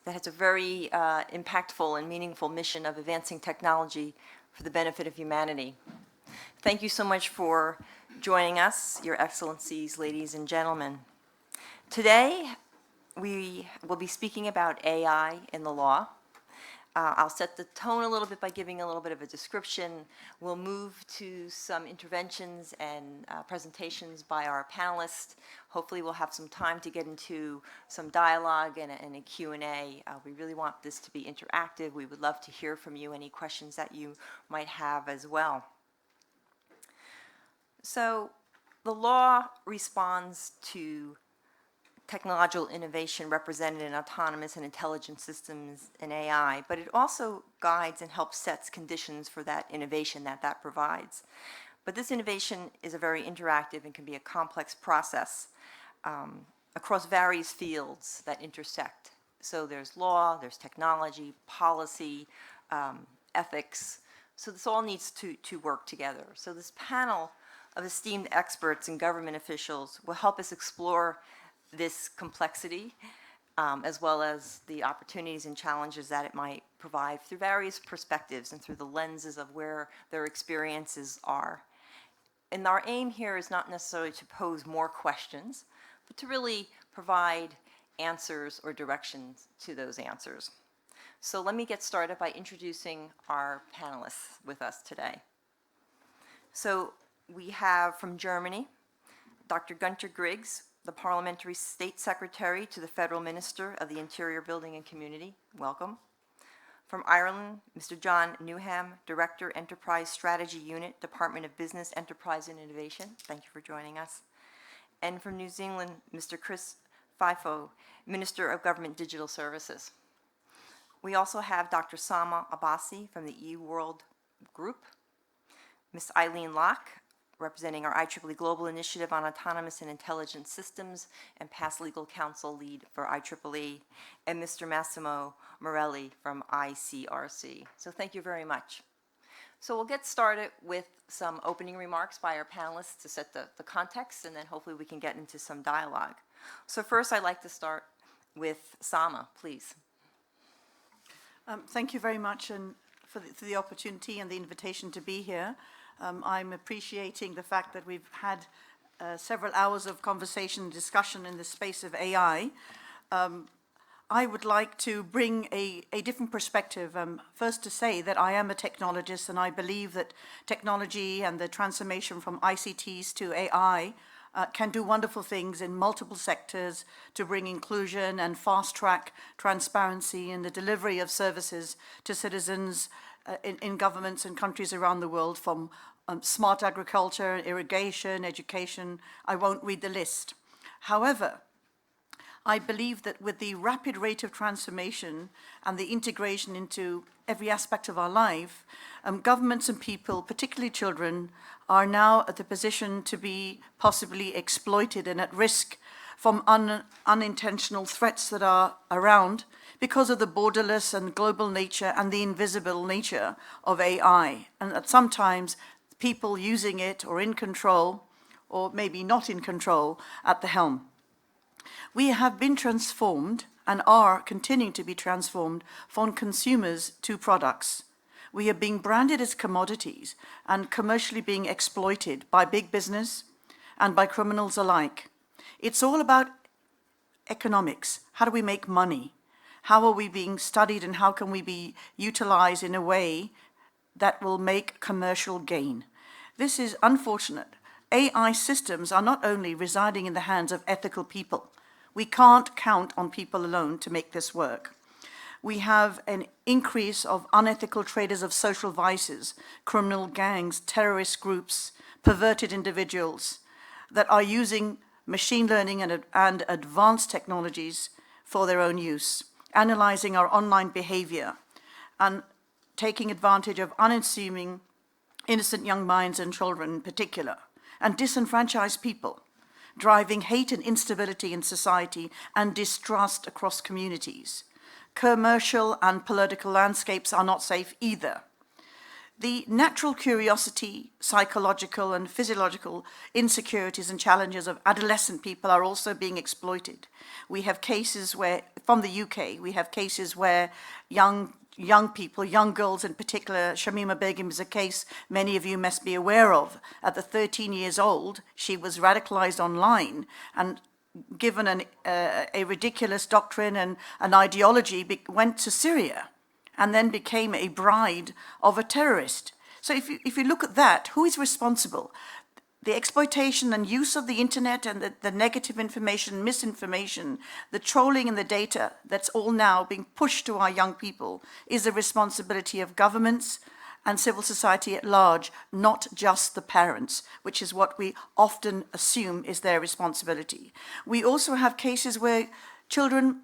that has a very impactful and meaningful mission of advancing technology for the benefit of humanity. Thank you so much for joining us, Your Excellencies, ladies and gentlemen. Today, we will be speaking about AI in the law. I'll set the tone a little bit by giving a little bit of a description. We'll move to some interventions and presentations by our panelists. Hopefully we'll have some time to get into some dialogue and a Q&A. We really want this to be interactive. We would love to hear from you, any questions that you might have as well. So the law responds to technological innovation represented in autonomous and intelligent systems and AI, but it also guides and helps sets conditions for that innovation that provides. But this innovation is a very interactive and can be a complex process across various fields that intersect. So there's law, there's technology, policy, ethics. So this all needs to work together. So this panel of esteemed experts and government officials will help us explore this complexity, as well as the opportunities and challenges that it might provide through various perspectives and through the lenses of where their experiences are. And our aim here is not necessarily to pose more questions, but to really provide answers or directions to those answers. So let me get started by introducing our panelists with us today. So we have from Germany, Dr. Gunter Griggs, the Parliamentary State Secretary to the Federal Minister of the Interior, Building and Community. Welcome. From Ireland, Mr. John Newham, Director, Enterprise Strategy Unit, Department of Business, Enterprise and Innovation. Thank you for joining us. And from New Zealand, Mr. Chris Fifo, Minister of Government Digital Services. We also have Dr. Sama Abbasi from the eWorld Group, Ms. Eileen Locke, representing our IEEE Global Initiative on Autonomous and Intelligent Systems and past legal counsel lead for IEEE, and Mr. Massimo Morelli from ICRC. So thank you very much. So we'll get started with some opening remarks by our panelists to set the context, and then hopefully we can get into some dialogue. So first I'd like to start with Sama, please. Thank you very much for the opportunity and the invitation to be here. I'm appreciating the fact that we've had several hours of conversation and discussion in the space of AI. I would like to bring a different perspective. First to say that I am a technologist, and I believe that technology and the transformation from ICTs to AI can do wonderful things in multiple sectors to bring inclusion and fast-track transparency in the delivery of services to citizens in governments and countries around the world, from smart agriculture, irrigation, education. I won't read the list. However, I believe that with the rapid rate of transformation and the integration into every aspect of our life, governments and people, particularly children, are now at the position to be possibly exploited and at risk from unintentional threats that are around because of the borderless and global nature and the invisible nature of AI, and that sometimes people using it or in control, or maybe not in control, at the helm. We have been transformed and are continuing to be transformed from consumers to products. We are being branded as commodities and commercially being exploited by big business and by criminals alike. It's all about economics. How do we make money? How are we being studied, and how can we be utilized in a way that will make commercial gain? This is unfortunate. AI systems are not only residing in the hands of ethical people. We can't count on people alone to make this work. We have an increase of unethical traders of social vices, criminal gangs, terrorist groups, perverted individuals that are using machine learning and advanced technologies for their own use, analyzing our online behavior and taking advantage of unassuming, innocent young minds and children in particular, and disenfranchised people, driving hate and instability in society and distrust across communities. Commercial and political landscapes are not safe either. The natural curiosity, psychological and physiological insecurities and challenges of adolescent people are also being exploited. We have cases where, from the UK, we have cases where young people, young girls in particular, Shamima Begum is a case many of you must be aware of. At the 13 years old, she was radicalized online and given a ridiculous doctrine and an ideology, went to Syria and then became a bride of a terrorist. So if you look at that, who is responsible? The exploitation and use of the internet and the negative information, misinformation, the trolling and the data that's all now being pushed to our young people is the responsibility of governments and civil society at large, not just the parents, which is what we often assume is their responsibility. We also have cases where children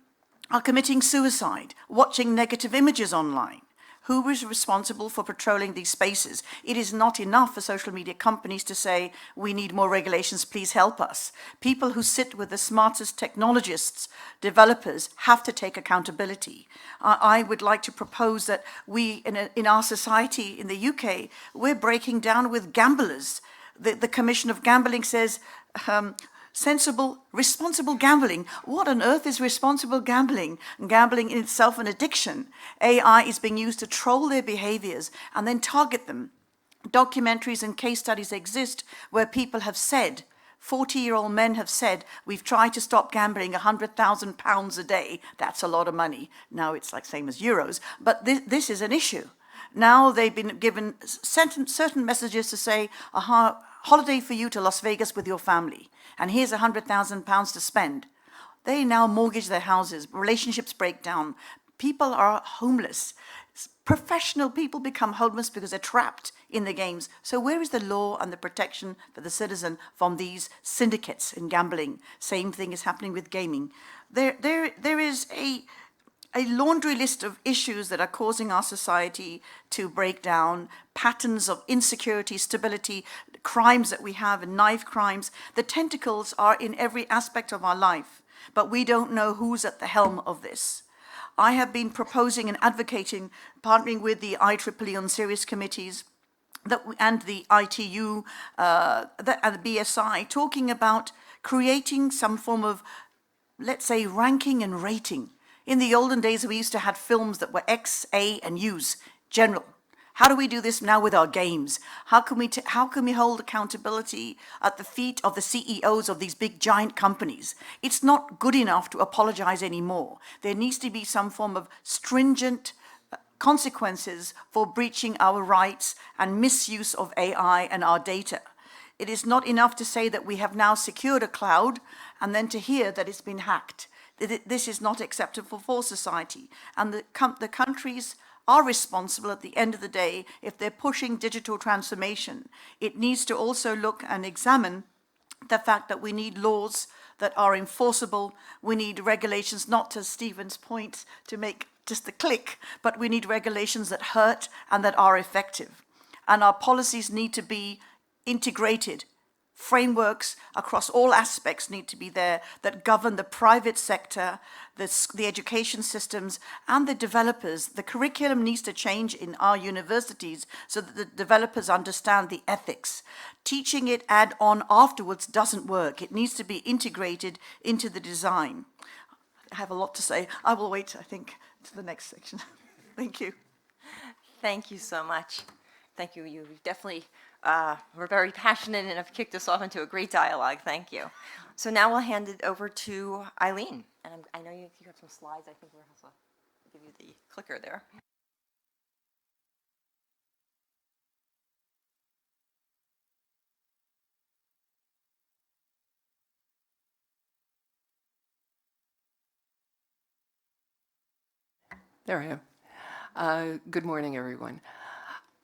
are committing suicide, watching negative images online. Who is responsible for patrolling these spaces? It is not enough for social media companies to say, we need more regulations, please help us. People who sit with the smartest technologists, developers, have to take accountability. I would like to propose that we, in our society in the UK, we're breaking down with gamblers. The Commission of Gambling says, sensible, responsible gambling. What on earth is responsible gambling? Gambling in itself an addiction. AI is being used to troll their behaviors and then target them. Documentaries and case studies exist where people have said, 40-year-old men have said, we've tried to stop gambling £100,000 a day. That's a lot of money. Now it's like same as euros, but this is an issue. Now they've been given certain messages to say, holiday for you to Las Vegas with your family, and here's £100,000 to spend. They now mortgage their houses, relationships break down, people are homeless. Professional people become homeless because they're trapped in the games. So where is the law and the protection for the citizen from these syndicates in gambling? Same thing is happening with gaming. There is a laundry list of issues that are causing our society to break down, patterns of insecurity, stability, crimes that we have, and knife crimes. The tentacles are in every aspect of our life, but we don't know who's at the helm of this. I have been proposing and advocating, partnering with the IEEE on serious committees and the ITU and the BSI, talking about creating some form of, let's say, ranking and rating. In the olden days, we used to have films that were X, A, and U's, general. How do we do this now with our games? How can we hold accountability at the feet of the CEOs of these big giant companies? It's not good enough to apologize anymore. There needs to be some form of stringent consequences for breaching our rights and misuse of AI and our data. It is not enough to say that we have now secured a cloud and then to hear that it's been hacked. This is not acceptable for society. And the countries are responsible at the end of the day if they're pushing digital transformation. It needs to also look and examine the fact that we need laws that are enforceable. We need regulations, not to Stephen's point, to make just a click, but we need regulations that hurt and that are effective. And our policies need to be integrated. Frameworks across all aspects need to be there that govern the private sector, the education systems, and the developers. The curriculum needs to change in our universities so that the developers understand the ethics. Teaching it add-on afterwards doesn't work. It needs to be integrated into the design. I have a lot to say. I will wait, I think, to the next section. Thank you. Thank you so much. Thank you. You definitely were very passionate and have kicked us off into a great dialogue. Thank you. So now we'll hand it over to Eileen. And I know you have some slides. I think we'll have to give you the clicker there. There I am. Good morning, everyone.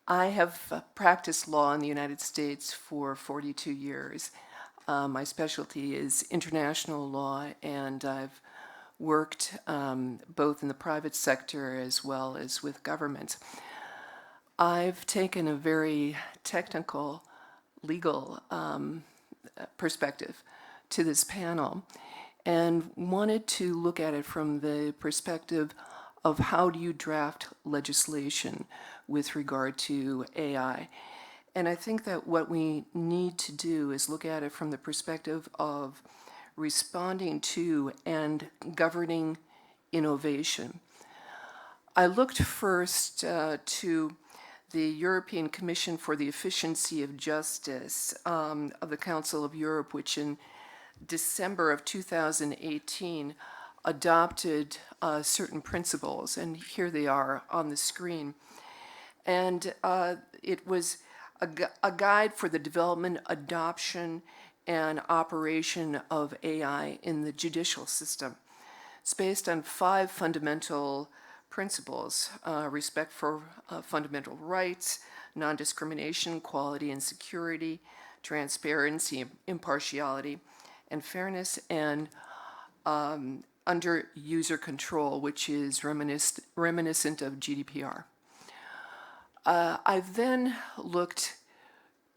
I have practiced law in the United States for 42 years. My specialty is international law, and I've worked both in the private sector as well as with government. I've taken a very technical, legal perspective to this panel and wanted to look at it from the perspective of how do you draft legislation with regard to AI. And I think that what we need to do is look at it from the perspective of responding to and governing innovation. I looked first to the European Commission for the Efficiency of Justice of the Council of Europe, which in December of 2018 adopted certain principles, and here they are on the screen. And it was a guide for the development, adoption, and operation of AI in the judicial system. It's based on 5 fundamental principles: respect for fundamental rights, non-discrimination, quality and security, transparency, impartiality, and fairness, and under user control, which is reminiscent of GDPR. I've then looked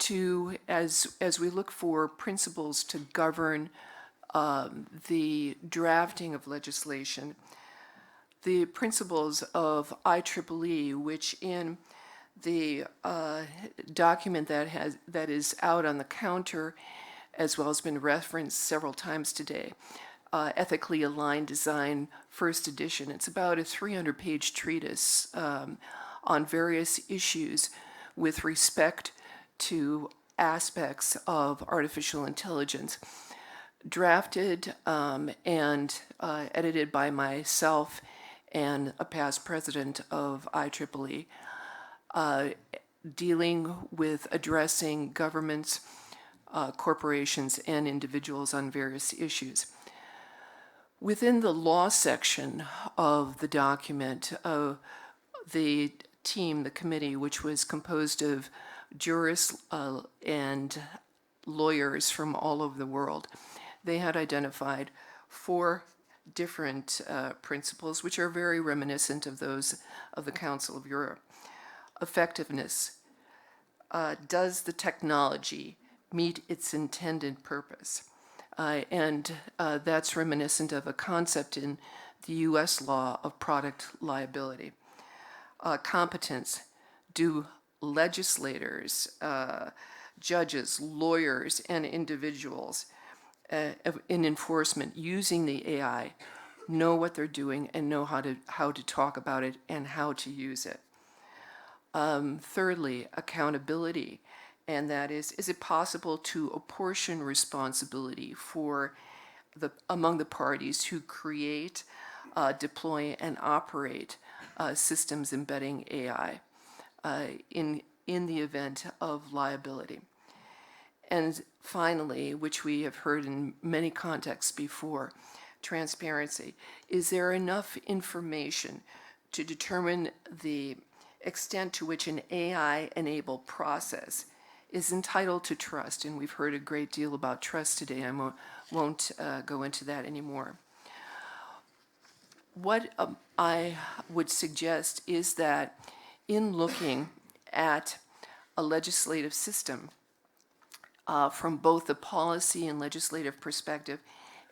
to, as we look for principles to govern the drafting of legislation, the principles of IEEE, which in the document that is out on the counter, as well as been referenced several times today, Ethically Aligned Design First Edition. It's about a 300-page treatise on various issues with respect to aspects of artificial intelligence, drafted and edited by myself and a past president of IEEE, dealing with addressing governments, corporations, and individuals on various issues. Within the law section of the document, the team, the committee, which was composed of jurists and lawyers from all over the world, they had identified 4 different principles, which are very reminiscent of those of the Council of Europe. Effectiveness. Does the technology meet its intended purpose? And that's reminiscent of a concept in the US law of product liability. Competence. Do legislators, judges, lawyers, and individuals in enforcement using the AI know what they're doing and know how to talk about it and how to use it? Thirdly, accountability, and that is it possible to apportion responsibility for among the parties who create, deploy, and operate systems embedding AI in the event of liability? And finally, which we have heard in many contexts before, transparency. Is there enough information to determine the extent to which an AI-enabled process is entitled to trust? And we've heard a great deal about trust today. I won't go into that anymore. What I would suggest is that in looking at a legislative system from both the policy and legislative perspective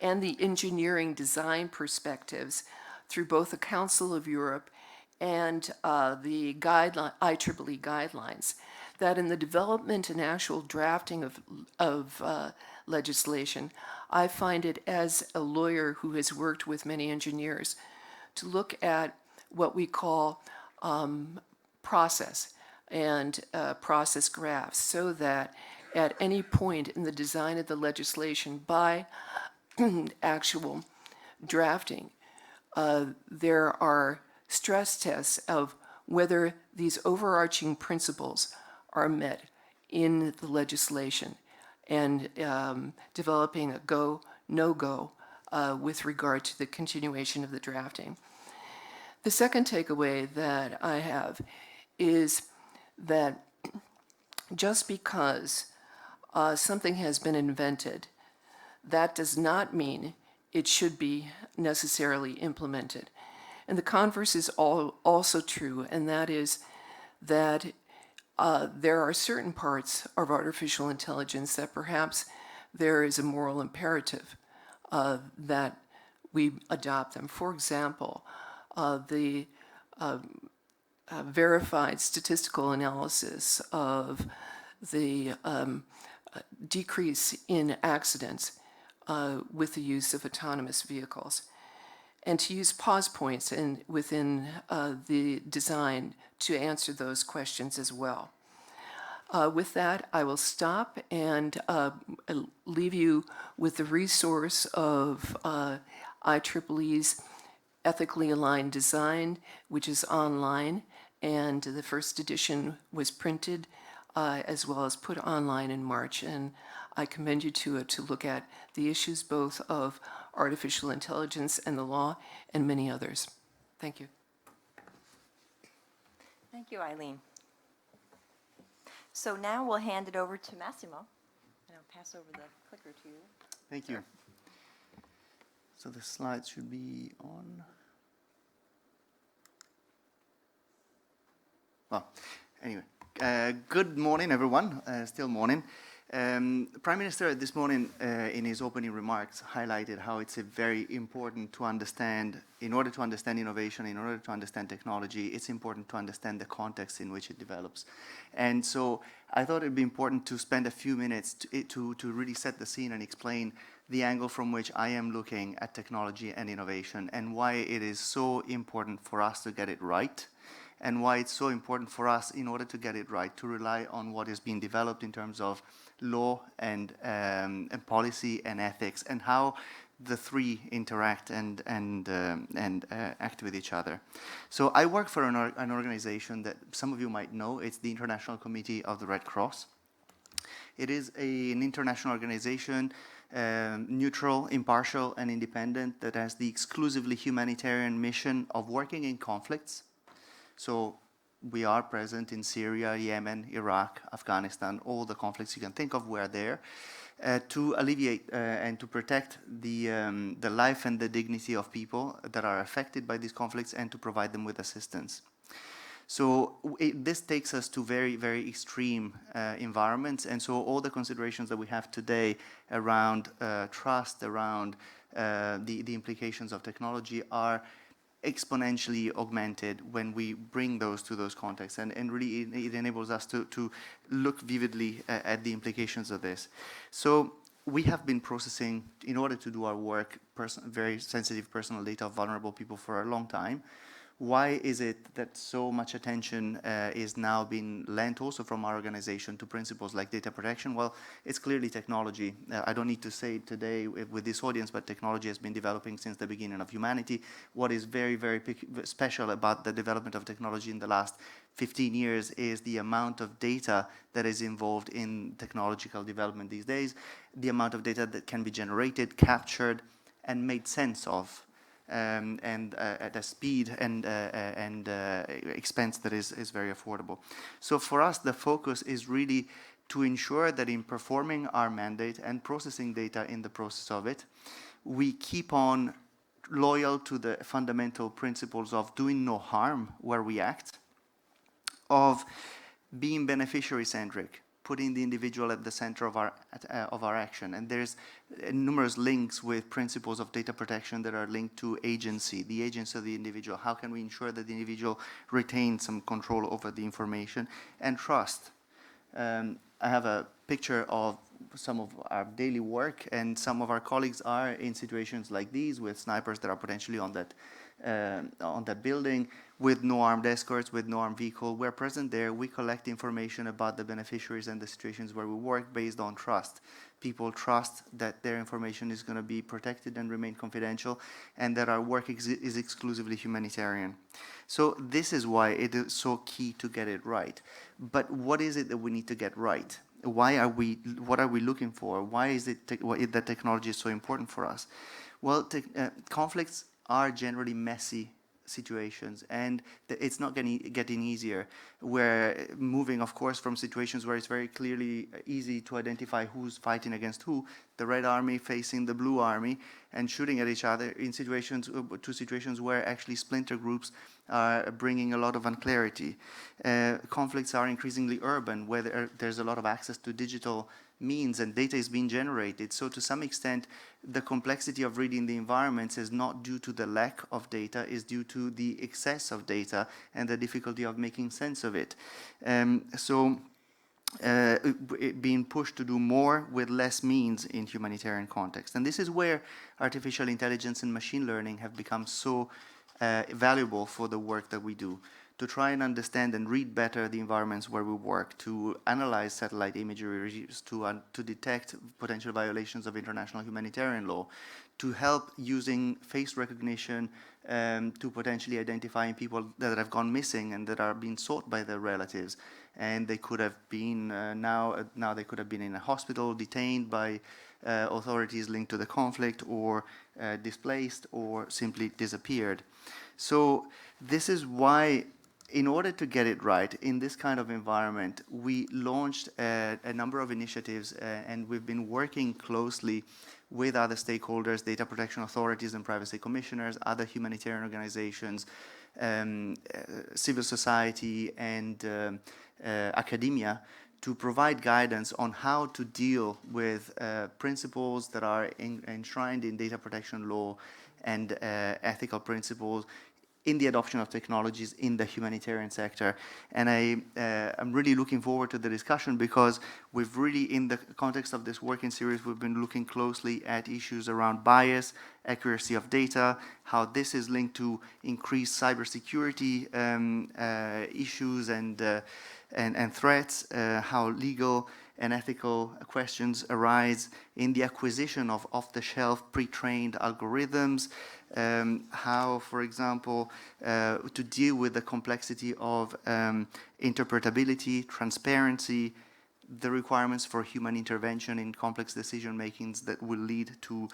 and the engineering design perspectives through both the Council of Europe and the IEEE guidelines, that in the development and actual drafting of legislation, I find it, as a lawyer who has worked with many engineers, to look at what we call process and process graphs, so that at any point in the design of the legislation by actual drafting, there are stress tests of whether these overarching principles are met in the legislation, and developing a go, no-go with regard to the continuation of the drafting. The second takeaway that I have is that just because something has been invented, that does not mean it should be necessarily implemented. And the converse is also true, and that is that there are certain parts of artificial intelligence that perhaps there is a moral imperative that we adopt them. For example, the verified statistical analysis of the decrease in accidents with the use of autonomous vehicles, and to use pause points within the design to answer those questions as well. With that, I will stop and leave you with the resource of IEEE's Ethically Aligned Design, which is online, and the first edition was printed as well as put online in March. And I commend you to it to look at the issues both of artificial intelligence and the law and many others. Thank you. Thank you, Eileen. So now we'll hand it over to Massimo, and I'll pass over the clicker to you. Thank you. So the slides should be on. Well, anyway, good morning, everyone. Still morning. Prime Minister this morning, in his opening remarks, highlighted how it's very important to understand, in order to understand innovation, in order to understand technology, it's important to understand the context in which it develops. And so I thought it'd be important to spend a few minutes to really set the scene and explain the angle from which I am looking at technology and innovation, and why it is so important for us to get it right, and why it's so important for us, in order to get it right, to rely on what is being developed in terms of law and policy and ethics, and how the three interact and act with each other. So I work for an organization that some of you might know. It's the International Committee of the Red Cross. It is an international organization, neutral, impartial, and independent, that has the exclusively humanitarian mission of working in conflicts. So we are present in Syria, Yemen, Iraq, Afghanistan, all the conflicts you can think of, we're there, to alleviate and to protect the life and the dignity of people that are affected by these conflicts, and to provide them with assistance. So this takes us to very, very extreme environments, and so all the considerations that we have today around trust, around the implications of technology, are exponentially augmented when we bring those to those contexts, and really it enables us to look vividly at the implications of this. So we have been processing, in order to do our work, very sensitive personal data of vulnerable people for a long time. Why is it that so much attention is now being lent also from our organization to principles like data protection? Well, it's clearly technology. I don't need to say it today with this audience, but technology has been developing since the beginning of humanity. What is very, very special about the development of technology in the last 15 years is the amount of data that is involved in technological development these days, the amount of data that can be generated, captured, and made sense of. And at a speed and expense that is very affordable. So for us, the focus is really to ensure that in performing our mandate and processing data in the process of it, we keep on loyal to the fundamental principles of doing no harm where we act, of being beneficiary-centric, putting the individual at the center of our action. And there's numerous links with principles of data protection that are linked to agency, the agency of the individual. How can we ensure that the individual retains some control over the information? And trust. I have a picture of some of our daily work, and some of our colleagues are in situations like these with snipers that are potentially on that building, with no armed escorts, with no armed vehicle. We're present there. We collect information about the beneficiaries and the situations where we work based on trust. People trust that their information is going to be protected and remain confidential, and that our work is exclusively humanitarian. So this is why it is so key to get it right. But what is it that we need to get right? What are we looking for? Why is it that technology is so important for us? Well, conflicts are generally messy situations, and it's not getting easier. We're moving, of course, from situations where it's very clearly easy to identify who's fighting against who, the Red Army facing the Blue Army and shooting at each other, to situations where actually splinter groups are bringing a lot of unclarity. Conflicts are increasingly urban, where there's a lot of access to digital means and data is being generated. So to some extent, the complexity of reading the environments is not due to the lack of data, is due to the excess of data and the difficulty of making sense of it. Being pushed to do more with less means in humanitarian context. And this is where artificial intelligence and machine learning have become so valuable for the work that we do, to try and understand and read better the environments where we work, to analyze satellite imagery, to detect potential violations of international humanitarian law, to help using face recognition to potentially identifying people that have gone missing and that are being sought by their relatives. And they could have been, now they could have been in a hospital, detained by authorities linked to the conflict, or displaced, or simply disappeared. So this is why, in order to get it right in this kind of environment, we launched a number of initiatives, and we've been working closely with other stakeholders, data protection authorities and privacy commissioners, other humanitarian organizations, civil society, and academia, to provide guidance on how to deal with principles that are enshrined in data protection law and ethical principles in the adoption of technologies in the humanitarian sector. And I'm really looking forward to the discussion, because we've really, in the context of this working series, we've been looking closely at issues around bias, accuracy of data, how this is linked to increased cybersecurity issues and threats, how legal and ethical questions arise in the acquisition of off-the-shelf pre-trained algorithms, how, for example, to deal with the complexity of interpretability, transparency, the requirements for human intervention in complex decision makings that will lead to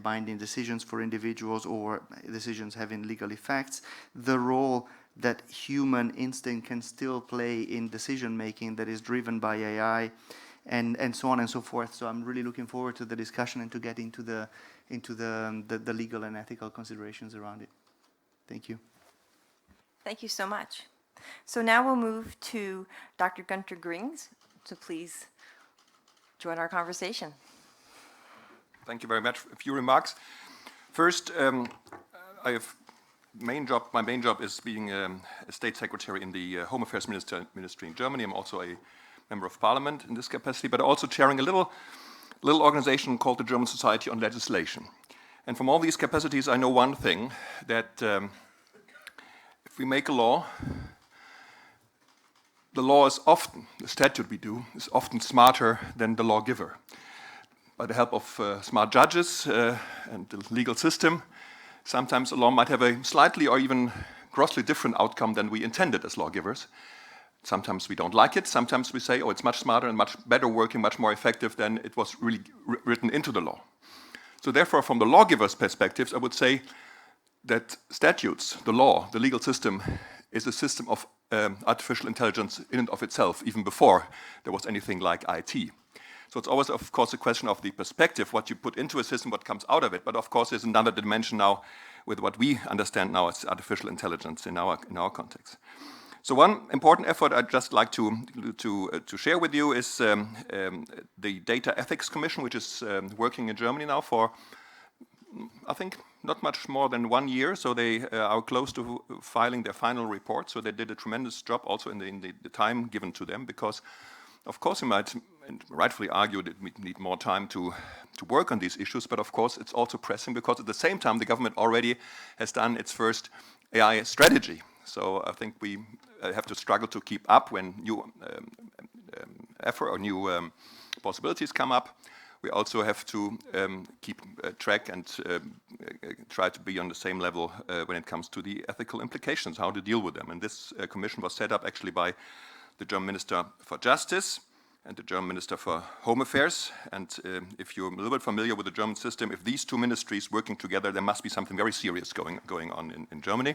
binding decisions for individuals or decisions having legal effects, the role that human instinct can still play in decision making that is driven by AI, and so on and so forth. So I'm really looking forward to the discussion and to get into the legal and ethical considerations around it. Thank you. Thank you so much. So now we'll move to Dr. Gunter Grings, so please join our conversation. Thank you very much. A few remarks. First, I have my main job is being a state secretary in the Home Affairs Ministry in Germany. I'm also a member of parliament in this capacity, but also chairing a little organization called the German Society on Legislation. And from all these capacities, I know one thing, that if we make a law, the law is often, the statute we do, is often smarter than the lawgiver. By the help of smart judges and the legal system, sometimes a law might have a slightly or even grossly different outcome than we intended as lawgivers. Sometimes we don't like it. Sometimes we say, oh, it's much smarter and much better working, much more effective than it was really written into the law. So therefore, from the lawgiver's perspectives, I would say that statutes, the law, the legal system, is a system of artificial intelligence in and of itself, even before there was anything like IT. So it's always, of course, a question of the perspective, what you put into a system, what comes out of it. But of course, there's another dimension now with what we understand now as artificial intelligence in our context. So one important effort I'd just like to share with you is the Data Ethics Commission, which is working in Germany now for, I think, not much more than 1 year. So they are close to filing their final report. So they did a tremendous job also in the time given to them, because of course, you might rightfully argue that we need more time to work on these issues, but of course it's also pressing because at the same time the government already has done its first AI strategy. So I think we have to struggle to keep up when new effort or new possibilities come up. We also have to keep track and try to be on the same level when it comes to the ethical implications, how to deal with them. And this commission was set up actually by the German Minister for Justice and the German Minister for Home Affairs. And if you're a little bit familiar with the German system, if these two ministries working together, there must be something very serious going on in Germany.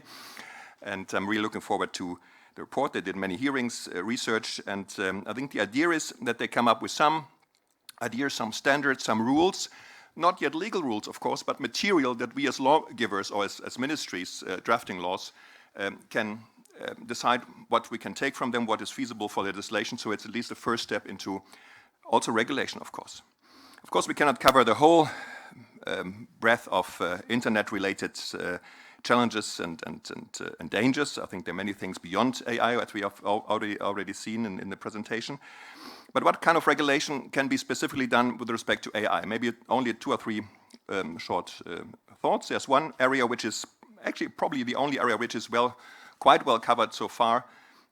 And I'm really looking forward to the report. They did many hearings, research, and I think the idea is that they come up with some ideas, some standards, some rules, not yet legal rules, of course, but material that we as lawgivers or as ministries drafting laws can decide what we can take from them, what is feasible for legislation. So it's at least a first step into also regulation, of course. Of course, we cannot cover the whole breadth of internet-related challenges and dangers. I think there are many things beyond AI that we have already seen in the presentation. But what kind of regulation can be specifically done with respect to AI? Maybe only 2 or 3 short thoughts. There's one area which is actually probably the only area which is quite well covered so far,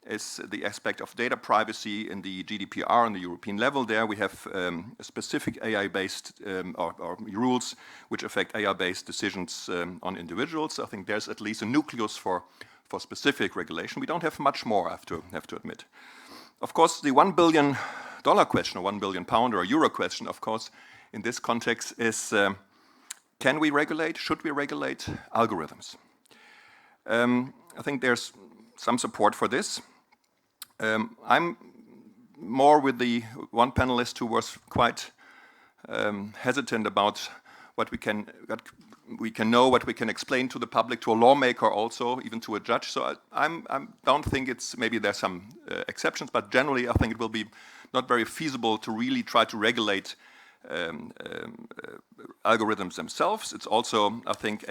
is the aspect of data privacy in the GDPR on the European level. There we have specific AI-based or rules which affect AI-based decisions on individuals. I think there's at least a nucleus for specific regulation. We don't have much more, I have to admit. Of course, the $1 billion question, or £1 billion or euro question, of course, in this context is, can we regulate, should we regulate algorithms? I think there's some support for this. I'm more with the one panelist who was quite hesitant about what we can know, what we can explain to the public, to a lawmaker also, even to a judge. So I don't think maybe there's some exceptions, but generally I think it will be not very feasible to really try to regulate algorithms themselves. It's also, I think,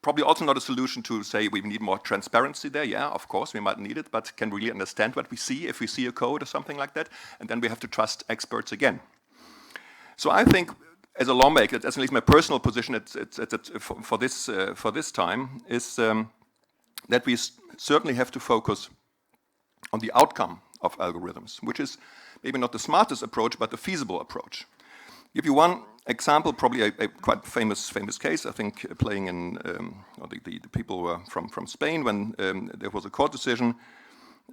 probably also not a solution to say we need more transparency there. Yeah, of course, we might need it, but can we really understand what we see if we see a code or something like that? And then we have to trust experts again. So I think, as a lawmaker, that's at least my personal position for this time, is that we certainly have to focus on the outcome of algorithms, which is maybe not the smartest approach, but the feasible approach. Give you one example, probably a quite famous case, I think, playing in the people were from Spain when there was a court decision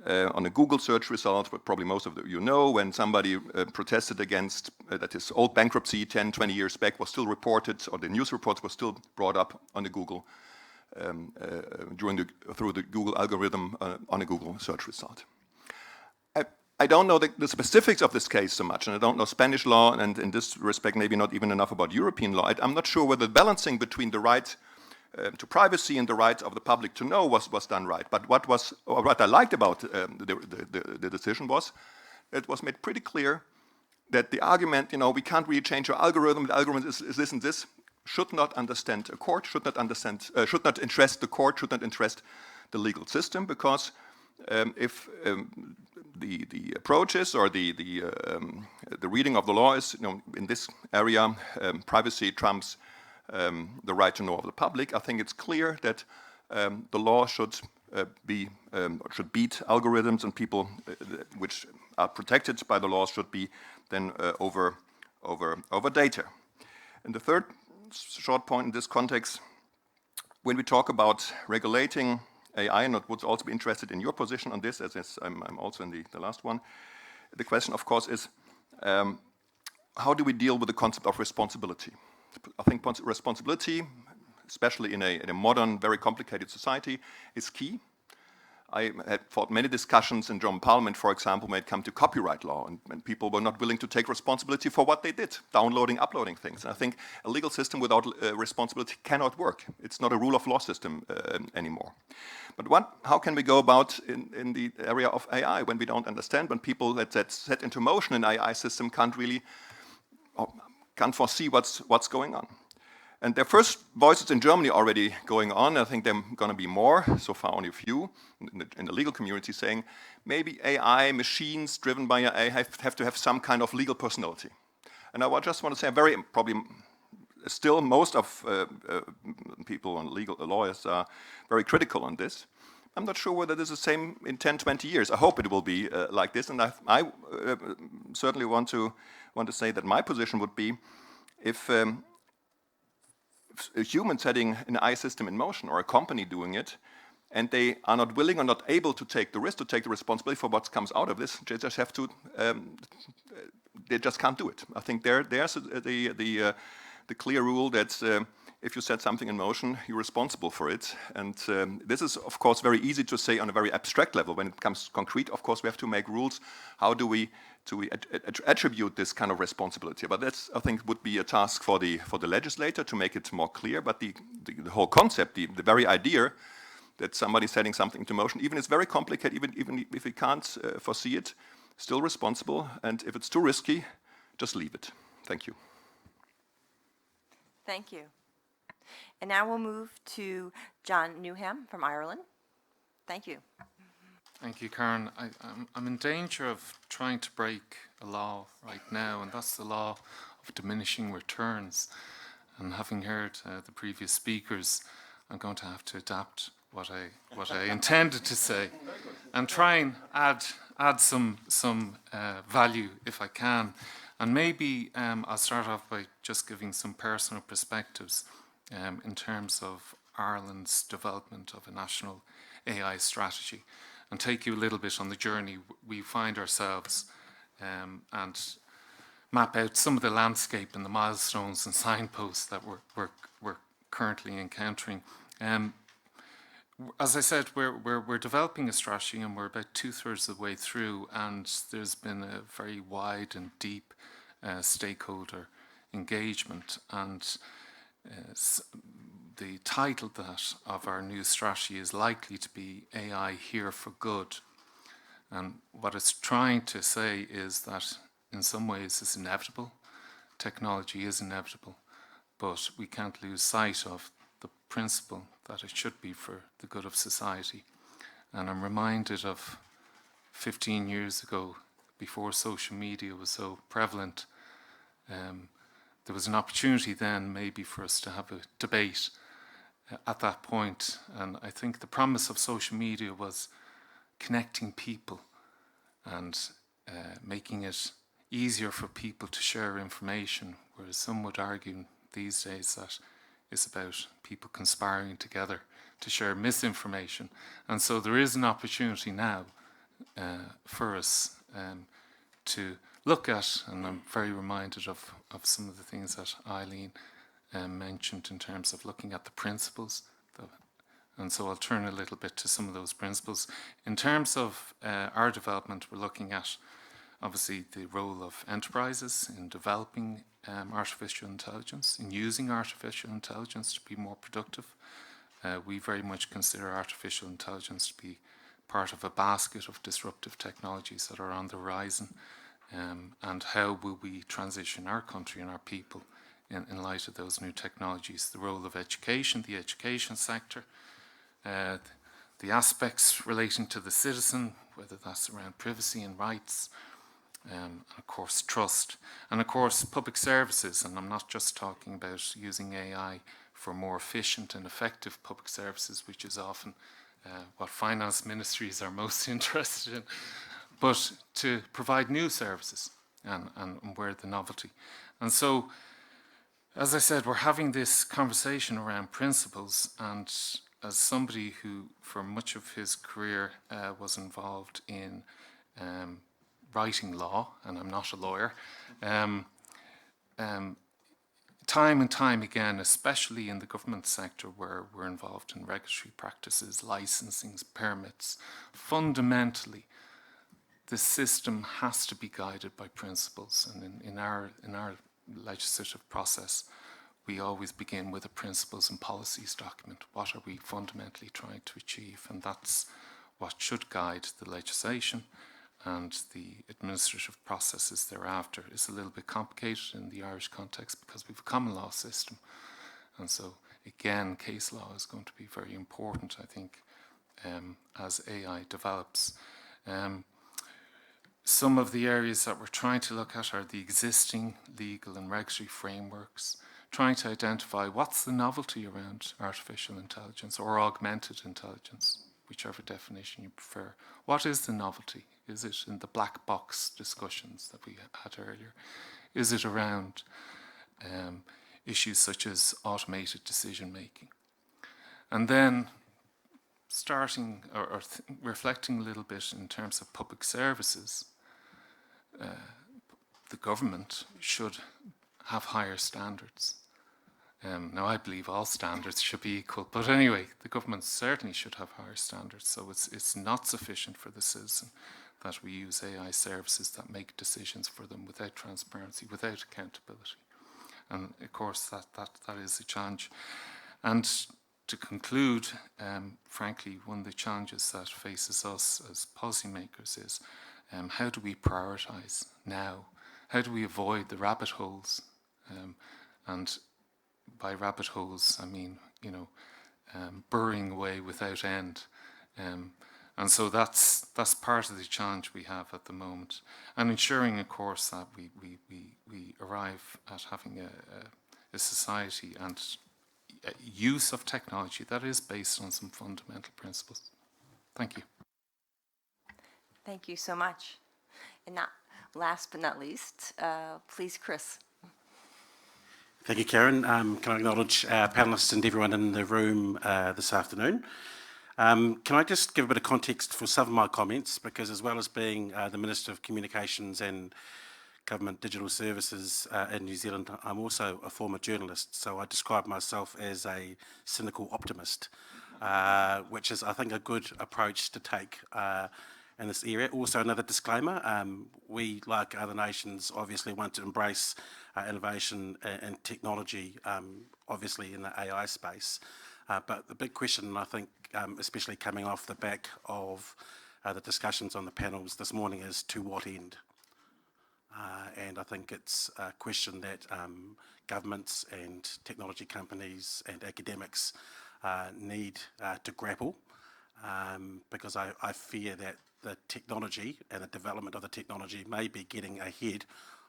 on a Google search result, what probably most of you know, when somebody protested against that his old bankruptcy 10, 20 years back was still reported, or the news reports were still brought up on the Google through the Google algorithm on a Google search result. I don't know the specifics of this case so much, and I don't know Spanish law, and in this respect, maybe not even enough about European law. I'm not sure whether the balancing between the right to privacy and the right of the public to know was done right. But what I liked about the decision was it was made pretty clear that the argument, we can't really change our algorithm. The algorithm is this and this, should not understand a court, should not interest the court, should not interest the legal system, because if the approaches or the reading of the law is, in this area, privacy trumps the right to know of the public, I think it's clear that the law should beat algorithms, and people which are protected by the law should be then over data. And the third short point in this context, when we talk about regulating AI, and I would also be interested in your position on this, as I'm also in the last one. The question, of course, is how do we deal with the concept of responsibility? I think responsibility, especially in a modern, very complicated society, is key. I had fought many discussions in German Parliament, for example, when it came to copyright law, and people were not willing to take responsibility for what they did, downloading, uploading things. And I think a legal system without responsibility cannot work. It's not a rule of law system anymore. But how can we go about in the area of AI when we don't understand, when people that set into motion an AI system can't foresee what's going on? And there are first voices in Germany already going on. I think there are going to be more, so far only a few, in the legal community saying maybe AI, machines driven by AI have to have some kind of legal personality. And I just want to say, probably still most of people on legal lawyers are very critical on this. I'm not sure whether this is the same in 10, 20 years. I hope it will be like this. And I certainly want to say that my position would be if a human setting an AI system in motion, or a company doing it, and they are not willing or not able to take the risk, to take the responsibility for what comes out of this, they just have to, they just can't do it. I think there's the clear rule that if you set something in motion, you're responsible for it. And this is, of course, very easy to say on a very abstract level. When it comes concrete, of course, we have to make rules. How do we attribute this kind of responsibility? But that's, I think, would be a task for the legislator to make it more clear. But the whole concept, the very idea that somebody's setting something into motion. Even if it's very complicated, even if we can't foresee it, still responsible. And if it's too risky, just leave it. Thank you. Thank you. And now we'll move to John Newham from Ireland. Thank you. Thank you, Karen. I'm in danger of trying to break a law right now, and that's the law of diminishing returns. And having heard the previous speakers, I'm going to have to adapt what I intended to say, and try and add some value if I can. And maybe I'll start off by just giving some personal perspectives in terms of Ireland's development of a national AI strategy, and take you a little bit on the journey we find ourselves, and map out some of the landscape and the milestones and signposts that we're currently encountering. As I said, we're developing a strategy, and we're about 2/3 of the way through, and there's been a very wide and deep stakeholder engagement, and the title of our new strategy is likely to be AI Here for Good. And what it's trying to say is that in some ways it's inevitable. Technology is inevitable, but we can't lose sight of the principle that it should be for the good of society. And I'm reminded of 15 years ago, before social media was so prevalent, there was an opportunity then maybe for us to have a debate at that point. And I think the promise of social media was connecting people and making it easier for people to share information, whereas some would argue these days that it's about people conspiring together to share misinformation. And so there is an opportunity now for us to look at, and I'm very reminded of some of the things that Eileen mentioned in terms of looking at the principles. And so I'll turn a little bit to some of those principles. In terms of our development, we're looking at obviously the role of enterprises in developing artificial intelligence, in using artificial intelligence to be more productive. We very much consider artificial intelligence to be part of a basket of disruptive technologies that are on the horizon. And how will we transition our country and our people in light of those new technologies? The role of education, the education sector, the aspects relating to the citizen, whether that's around privacy and rights, and of course trust, and of course public services. And I'm not just talking about using AI for more efficient and effective public services, which is often what finance ministries are most interested in, but to provide new services and where the novelty. And so, as I said, we're having this conversation around principles, and as somebody who for much of his career was involved in writing law, and I'm not a lawyer, time and time again, especially in the government sector where we're involved in regulatory practices, licensings, permits, fundamentally the system has to be guided by principles. And in our legislative process, we always begin with a principles and policies document. What are we fundamentally trying to achieve? And that's what should guide the legislation, and the administrative processes thereafter. Is a little bit complicated in the Irish context because we have a common law system. And so, again, case law is going to be very important, I think, as AI develops. Some of the areas that we're trying to look at are the existing legal and regulatory frameworks, trying to identify what's the novelty around artificial intelligence or augmented intelligence, whichever definition you prefer. What is the novelty? Is it in the black box discussions that we had earlier? Is it around issues such as automated decision making? And then starting or reflecting a little bit in terms of public services, the government should have higher standards. Now, I believe all standards should be equal, but anyway, the government certainly should have higher standards. So it's not sufficient for the citizen that we use AI services that make decisions for them without transparency, without accountability. And of course, that is a challenge. And to conclude, frankly, one of the challenges that faces us as policymakers is how do we prioritise now? How do we avoid the rabbit holes? And by rabbit holes, I mean, burrowing away without end. And so that's part of the challenge we have at the moment. And ensuring, of course, that we arrive at having a society and use of technology that is based on some fundamental principles. Thank you. Thank you so much. And last but not least, please, Chris. Thank you, Karen. Can I acknowledge our panellists and everyone in the room this afternoon? Can I just give a bit of context for some of my comments, because as well as being the Minister of Communications and Government Digital Services in New Zealand, I'm also a former journalist, so I describe myself as a cynical optimist, which is, I think, a good approach to take in this area. Also, another disclaimer, we, like other nations, obviously want to embrace innovation and technology, obviously in the AI space. But the big question, I think, especially coming off the back of the discussions on the panels this morning, is to what end? And I think it's a question that governments and technology companies and academics need to grapple, because I fear that the technology and the development of the technology may be getting ahead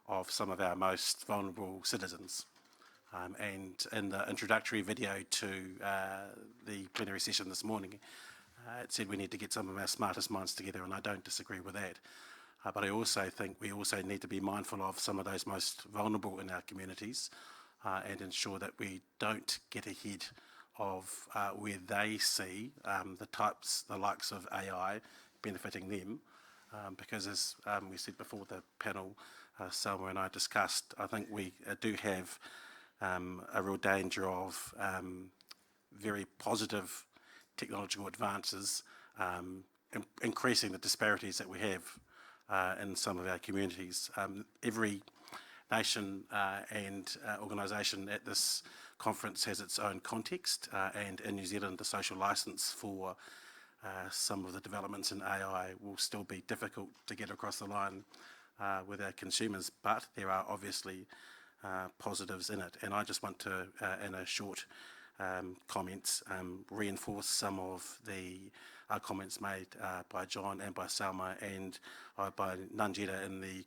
of some of our most vulnerable citizens. And in the introductory video to the plenary session this morning, it said we need to get some of our smartest minds together, and I don't disagree with that. But I also think we also need to be mindful of some of those most vulnerable in our communities and ensure that we don't get ahead of where they see the likes of AI benefiting them. Because as we said before, the panel, Selma and I discussed, I think we do have a real danger of very positive technological advances increasing the disparities that we have in some of our communities. Every nation and organisation at this conference has its own context, and in New Zealand the social licence for some of the developments in AI will still be difficult to get across the line with our consumers, but there are obviously positives in it. And I just want to, in a short comments, reinforce some of the comments made by John and by Selma and by Nangita in the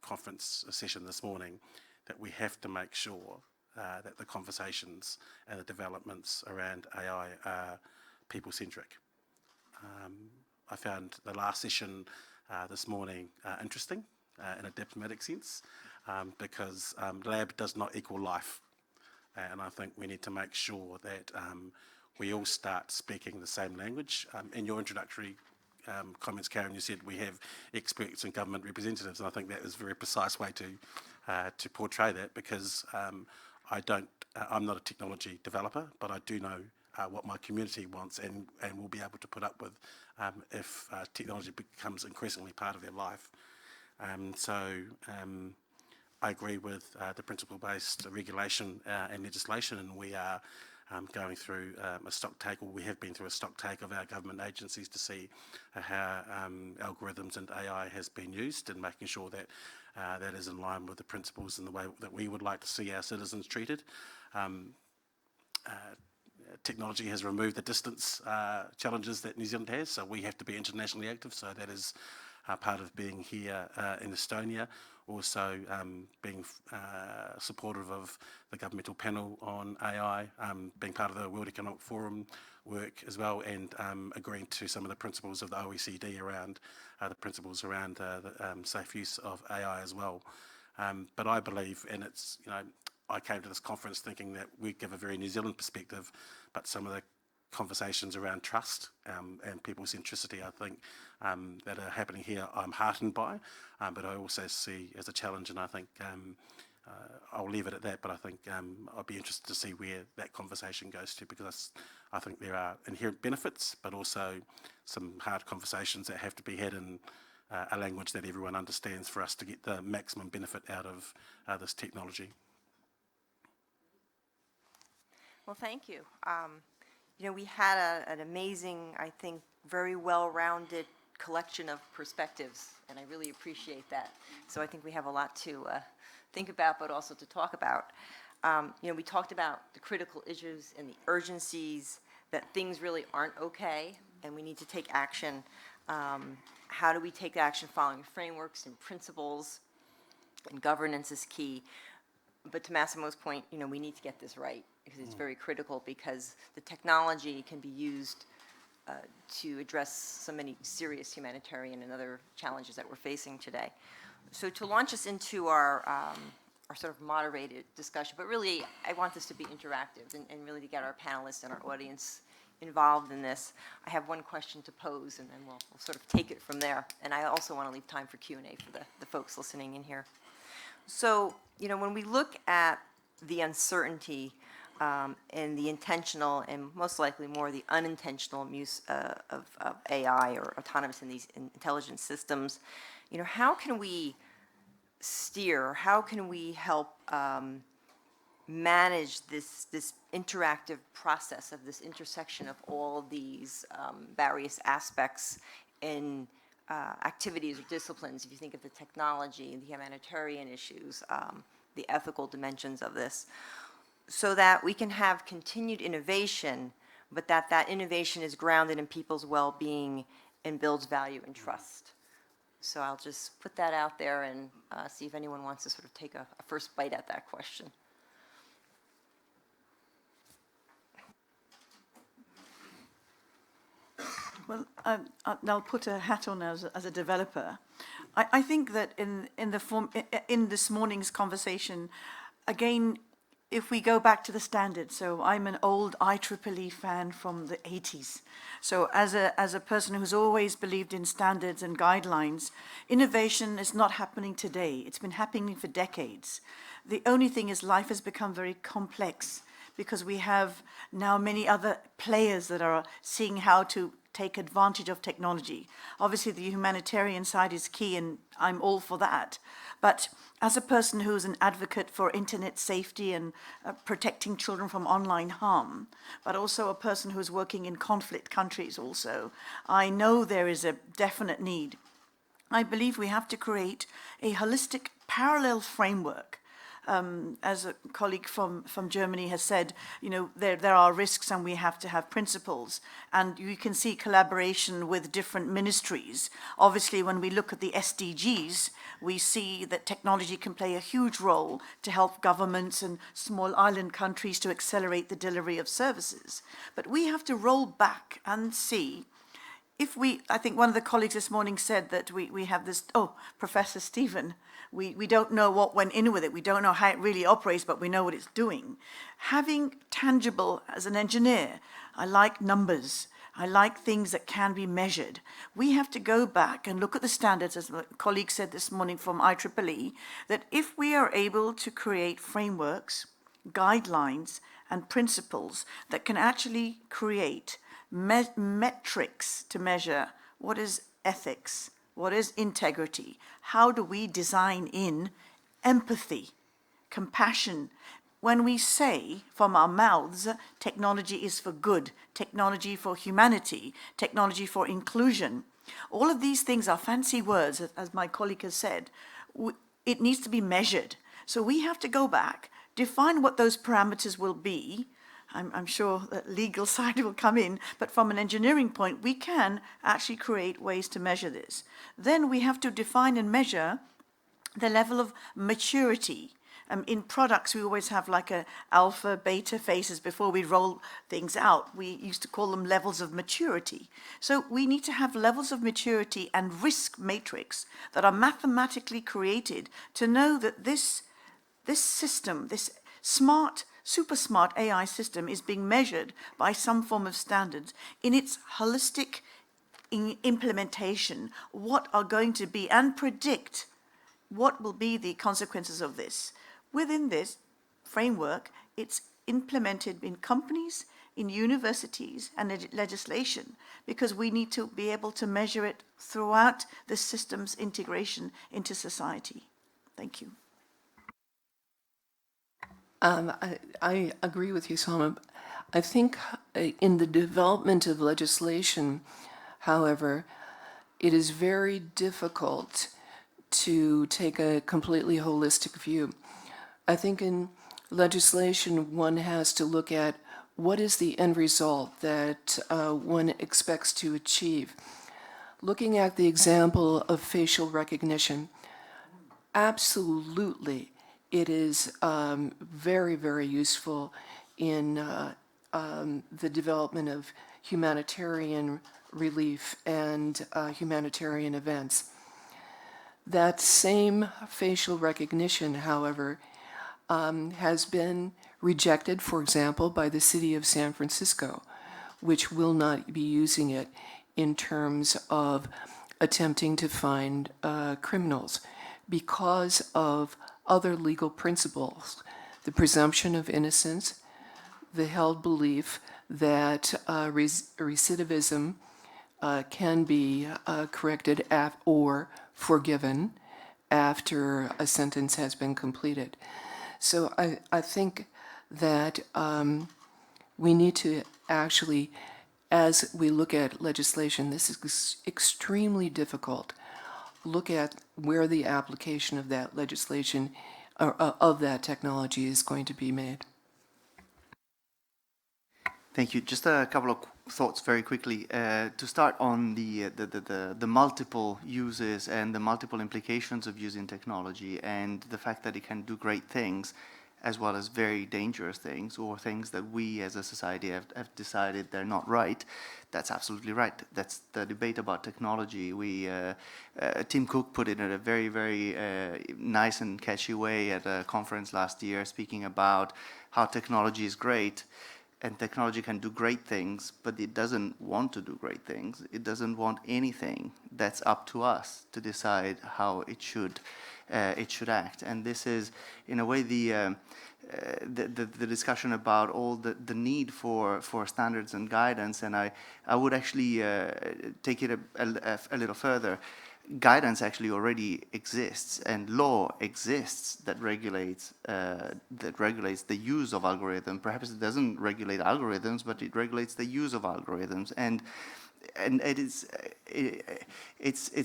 conference session this morning, that we have to make sure that the conversations and the developments around AI are people-centric. I found the last session this morning interesting in a diplomatic sense, because lab does not equal life. And I think we need to make sure that we all start speaking the same language. In your introductory comments, Karen, you said we have experts and government representatives, and I think that is a very precise way to portray that, because I'm not a technology developer, but I do know what my community wants and will be able to put up with if technology becomes increasingly part of their life. I agree with the principle-based regulation and legislation, and we are going through a stock take, or we have been through a stock take of our government agencies to see how algorithms and AI has been used, and making sure that that is in line with the principles and the way that we would like to see our citizens treated. Technology has removed the distance challenges that New Zealand has, so we have to be internationally active, so that is part of being here in Estonia. Also being supportive of the governmental panel on AI, being part of the World Economic Forum work as well, and agreeing to some of the principles of the OECD around the principles around the safe use of AI as well. But I believe, and it's, I came to this conference thinking that we'd give a very New Zealand perspective, but some of the conversations around trust and people centricity, I think, that are happening here, I'm heartened by, but I also see as a challenge, and I think I'll leave it at that, but I think I'll be interested to see where that conversation goes to, because I think there are inherent benefits, but also some hard conversations that have to be had in a language that everyone understands for us to get the maximum benefit out of this technology. Well, thank you. You know, we had an amazing, I think, very well-rounded collection of perspectives, and I really appreciate that. So I think we have a lot to think about, but also to talk about. You know, we talked about the critical issues and the urgencies, that things really aren't okay, and we need to take action. How do we take action following frameworks and principles? And governance is key. But to Massimo's point, you know, we need to get this right, because it's very critical, because the technology can be used to address so many serious humanitarian and other challenges that we're facing today. So to launch us into our sort of moderated discussion, but really, I want this to be interactive and really to get our panelists and our audience involved in this. I have one question to pose, and then we'll sort of take it from there. And I also want to leave time for Q&A for the folks listening in here. So, you know, when we look at the uncertainty and the intentional and most likely more the unintentional use of AI or autonomous in these intelligent systems, you know, how can we steer, how can we help manage this interactive process of this intersection of all these various aspects in activities or disciplines, if you think of the technology, the humanitarian issues, the ethical dimensions of this, so that we can have continued innovation, but that innovation is grounded in people's well-being and builds value and trust. So I'll just put that out there and see if anyone wants to sort of take a first bite at that question. Well, I'll put a hat on as a developer. I think that in this morning's conversation, again, if we go back to the standards, so I'm an old IEEE fan from the 80s. So as a person who's always believed in standards and guidelines, innovation is not happening today. It's been happening for decades. The only thing is life has become very complex because we have now many other players that are seeing how to take advantage of technology. Obviously, the humanitarian side is key, and I'm all for that. But as a person who's an advocate for internet safety and protecting children from online harm, but also a person who's working in conflict countries also, I know there is a definite need. I believe we have to create a holistic parallel framework. As a colleague from Germany has said, you know, there are risks and we have to have principles. And you can see collaboration with different ministries. Obviously, when we look at the SDGs, we see that technology can play a huge role to help governments and small island countries to accelerate the delivery of services. But we have to roll back and see I think one of the colleagues this morning said that we have this, Professor Stephen, we don't know what went in with it. We don't know how it really operates, but we know what it's doing. Having tangible, as an engineer, I like numbers. I like things that can be measured. We have to go back and look at the standards, as my colleague said this morning from IEEE, that if we are able to create frameworks, guidelines, and principles that can actually create metrics to measure what is ethics, what is integrity, how do we design in empathy, compassion. When we say from our mouths, technology is for good, technology for humanity, technology for inclusion, all of these things are fancy words, as my colleague has said. It needs to be measured. So we have to go back, define what those parameters will be. I'm sure that legal side will come in, but from an engineering point, we can actually create ways to measure this. Then we have to define and measure the level of maturity. In products, we always have like a alpha, beta phases before we roll things out. We used to call them levels of maturity. So we need to have levels of maturity and risk matrix that are mathematically created to know that this system, this super smart AI system is being measured by some form of standards in its holistic implementation, what are going to be, and predict what will be the consequences of this. Within this framework, it's implemented in companies, in universities, and legislation, because we need to be able to measure it throughout the system's integration into society. Thank you. I agree with you, Salma. I think in the development of legislation, however, it is very difficult to take a completely holistic view. I think in legislation, one has to look at what is the end result that one expects to achieve. Looking at the example of facial recognition, absolutely, it is very, very useful in the development of humanitarian relief and humanitarian events. That same facial recognition, however, has been rejected, for example, by the city of San Francisco, which will not be using it in terms of attempting to find criminals because of other legal principles, the presumption of innocence, the held belief that recidivism can be corrected or forgiven after a sentence has been completed. So I think that we need to actually, as we look at legislation, this is extremely difficult, look at where the application of that legislation or of that technology is going to be made. Thank you. Just a couple of thoughts very quickly. To start on the multiple uses and the multiple implications of using technology and the fact that it can do great things as well as very dangerous things or things that we as a society have decided they're not right. That's absolutely right. That's the debate about technology. Tim Cook put it in a very, very nice and catchy way at a conference last year, speaking about how technology is great. And technology can do great things, but it doesn't want to do great things. It doesn't want anything. That's up to us to decide how it should act. And this is, in a way, the discussion about all the need for standards and guidance. And I would actually take it a little further. Guidance actually already exists, and law exists that regulates the use of algorithms. Perhaps it doesn't regulate algorithms, but it regulates the use of algorithms, and it's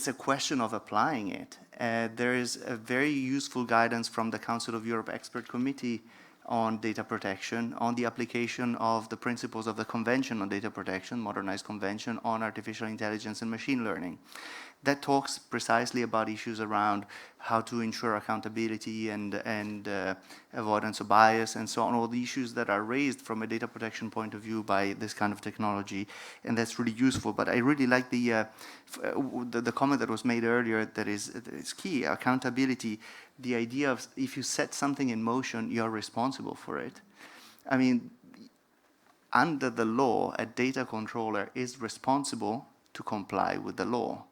a question of applying it. There is a very useful guidance from the Council of Europe Expert Committee on data protection, on the application of the principles of the Convention on Data Protection, Modernized Convention on Artificial Intelligence and Machine Learning. That talks precisely about issues around how to ensure accountability and avoidance of bias and so on, all the issues that are raised from a data protection point of view by this kind of technology, and that's really useful. But I really like the comment that was made earlier that is key, accountability, the idea of if you set something in motion, you're responsible for it. I mean, under the law, a data controller is responsible to comply with the law.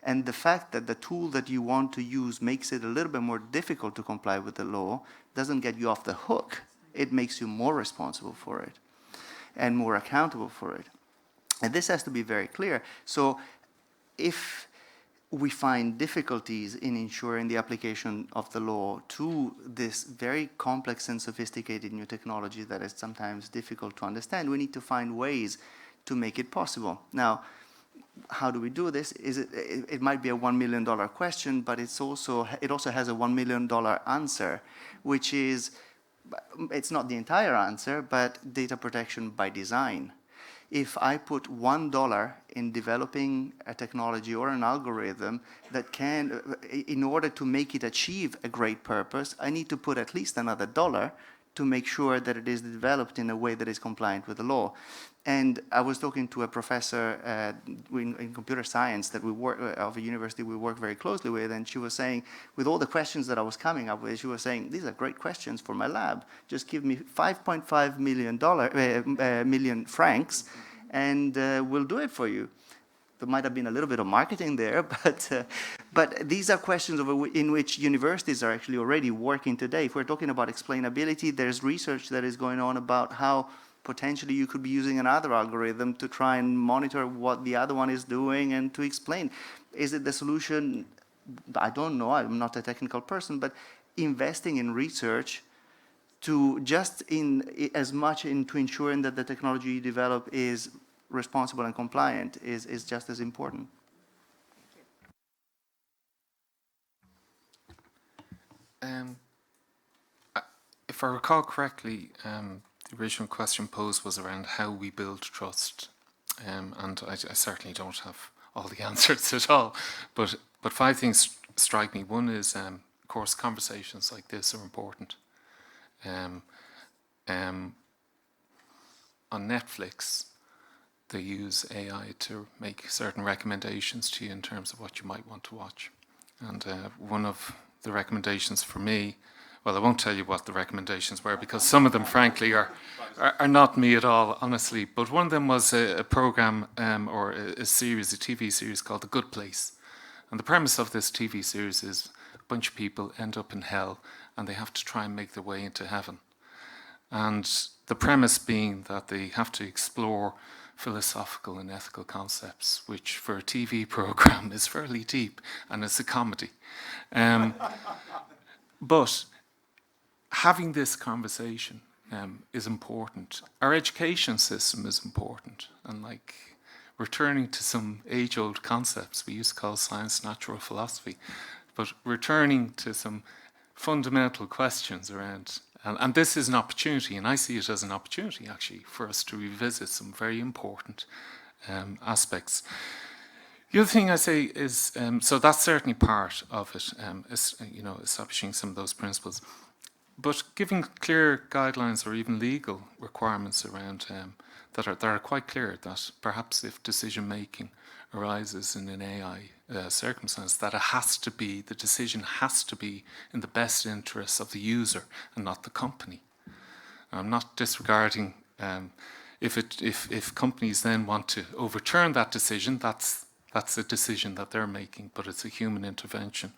And the fact that the tool that you want to use makes it a little bit more difficult to comply with the law doesn't get you off the hook. It makes you more responsible for it and more accountable for it. And this has to be very clear. So if we find difficulties in ensuring the application of the law to this very complex and sophisticated new technology that is sometimes difficult to understand, we need to find ways to make it possible. Now, how do we do this? It might be a $1 million question, but it also has a $1 million answer, which is, it's not the entire answer, but data protection by design. If I put $1 in developing a technology or an algorithm that can, in order to make it achieve a great purpose, I need to put at least another $1 to make sure that it is developed in a way that is compliant with the law. And I was talking to a professor in computer science that of a university we work very closely with, and she was saying, with all the questions that I was coming up with, she was saying, these are great questions for my lab. Just give me 5.5 million francs, and we'll do it for you. There might have been a little bit of marketing there, but these are questions in which universities are actually already working today. If we're talking about explainability, there's research that is going on about how potentially you could be using another algorithm to try and monitor what the other one is doing and to explain. Is it the solution? I don't know. I'm not a technical person, but investing in research to just as much into ensuring that the technology you develop is responsible and compliant is just as important. If I recall correctly, the original question posed was around how we build trust, and I certainly don't have all the answers at all. But 5 things strike me. One is, of course, conversations like this are important. On Netflix, they use AI to make certain recommendations to you in terms of what you might want to watch. And one of the recommendations for me, well, I won't tell you what the recommendations were because some of them, frankly, are not me at all, honestly. But one of them was a program or a TV series called The Good Place. And the premise of this TV series is a bunch of people end up in hell and they have to try and make their way into heaven. And the premise being that they have to explore philosophical and ethical concepts, which for a TV program is fairly deep, and it's a comedy. But having this conversation is important. Our education system is important, and like returning to some age-old concepts we used to call science, natural philosophy, but returning to some fundamental questions around. And this is an opportunity, and I see it as an opportunity, actually, for us to revisit some very important aspects. The other thing I say is, so that's certainly part of it, establishing some of those principles. But giving clear guidelines or even legal requirements around that are quite clear that perhaps if decision-making arises in an AI circumstance, that the decision has to be in the best interests of the user and not the company. I'm not disregarding if companies then want to overturn that decision, that's a decision that they're making, but it's a human intervention.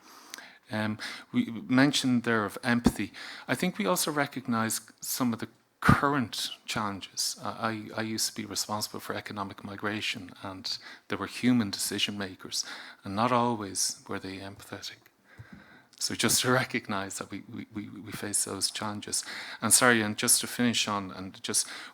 We mentioned there of empathy. I think we also recognize some of the current challenges. I used to be responsible for economic migration, and there were human decision makers, and not always were they empathetic. So just to recognize that we face those challenges. And sorry, and just to finish on,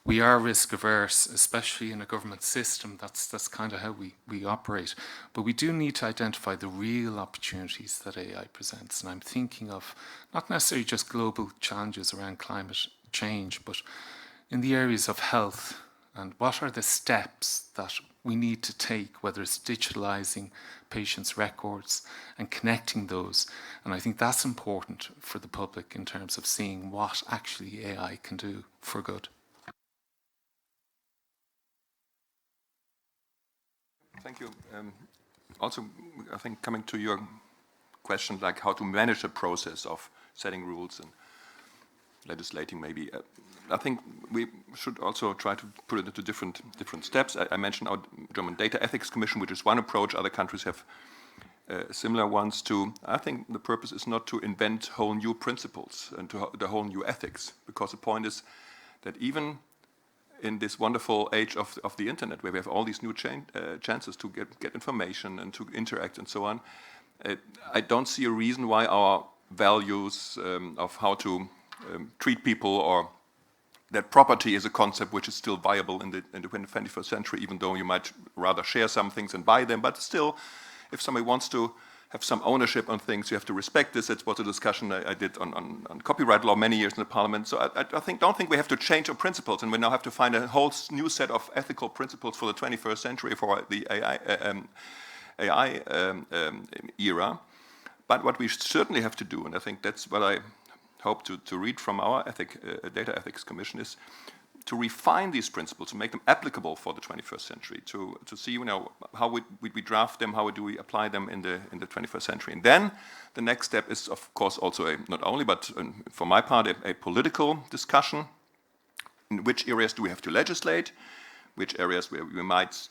we are risk averse, especially in a government system. That's kind of how we operate. But we do need to identify the real opportunities that AI presents. And I'm thinking of not necessarily just global challenges around climate change, but in the areas of health, and what are the steps that we need to take, whether it's digitalizing patients' records and connecting those. And I think that's important for the public in terms of seeing what actually AI can do for good. Thank you. Also, I think coming to your question, like how to manage the process of setting rules and legislating maybe. I think we should also try to put it into different steps. I mentioned our German Data Ethics Commission, which is one approach. Other countries have similar ones too. I think the purpose is not to invent whole new principles and the whole new ethics, because the point is that even in this wonderful age of the internet, where we have all these new chances to get information and to interact and so on, I don't see a reason why our values of how to treat people, or that property is a concept which is still viable in the 21st century, even though you might rather share some things and buy them. But still, if somebody wants to have some ownership on things, you have to respect this. It was a discussion I did on copyright law many years in the parliament. So I don't think we have to change our principles, and we now have to find a whole new set of ethical principles for the 21st century, for the AI era. But what we certainly have to do, and I think that's what I hope to read from our Data Ethics Commission, is to refine these principles, to make them applicable for the 21st century, to see how we draft them, how do we apply them in the 21st century. And then the next step is, of course, also not only, but for my part, a political discussion. In which areas do we have to legislate? Which areas where we might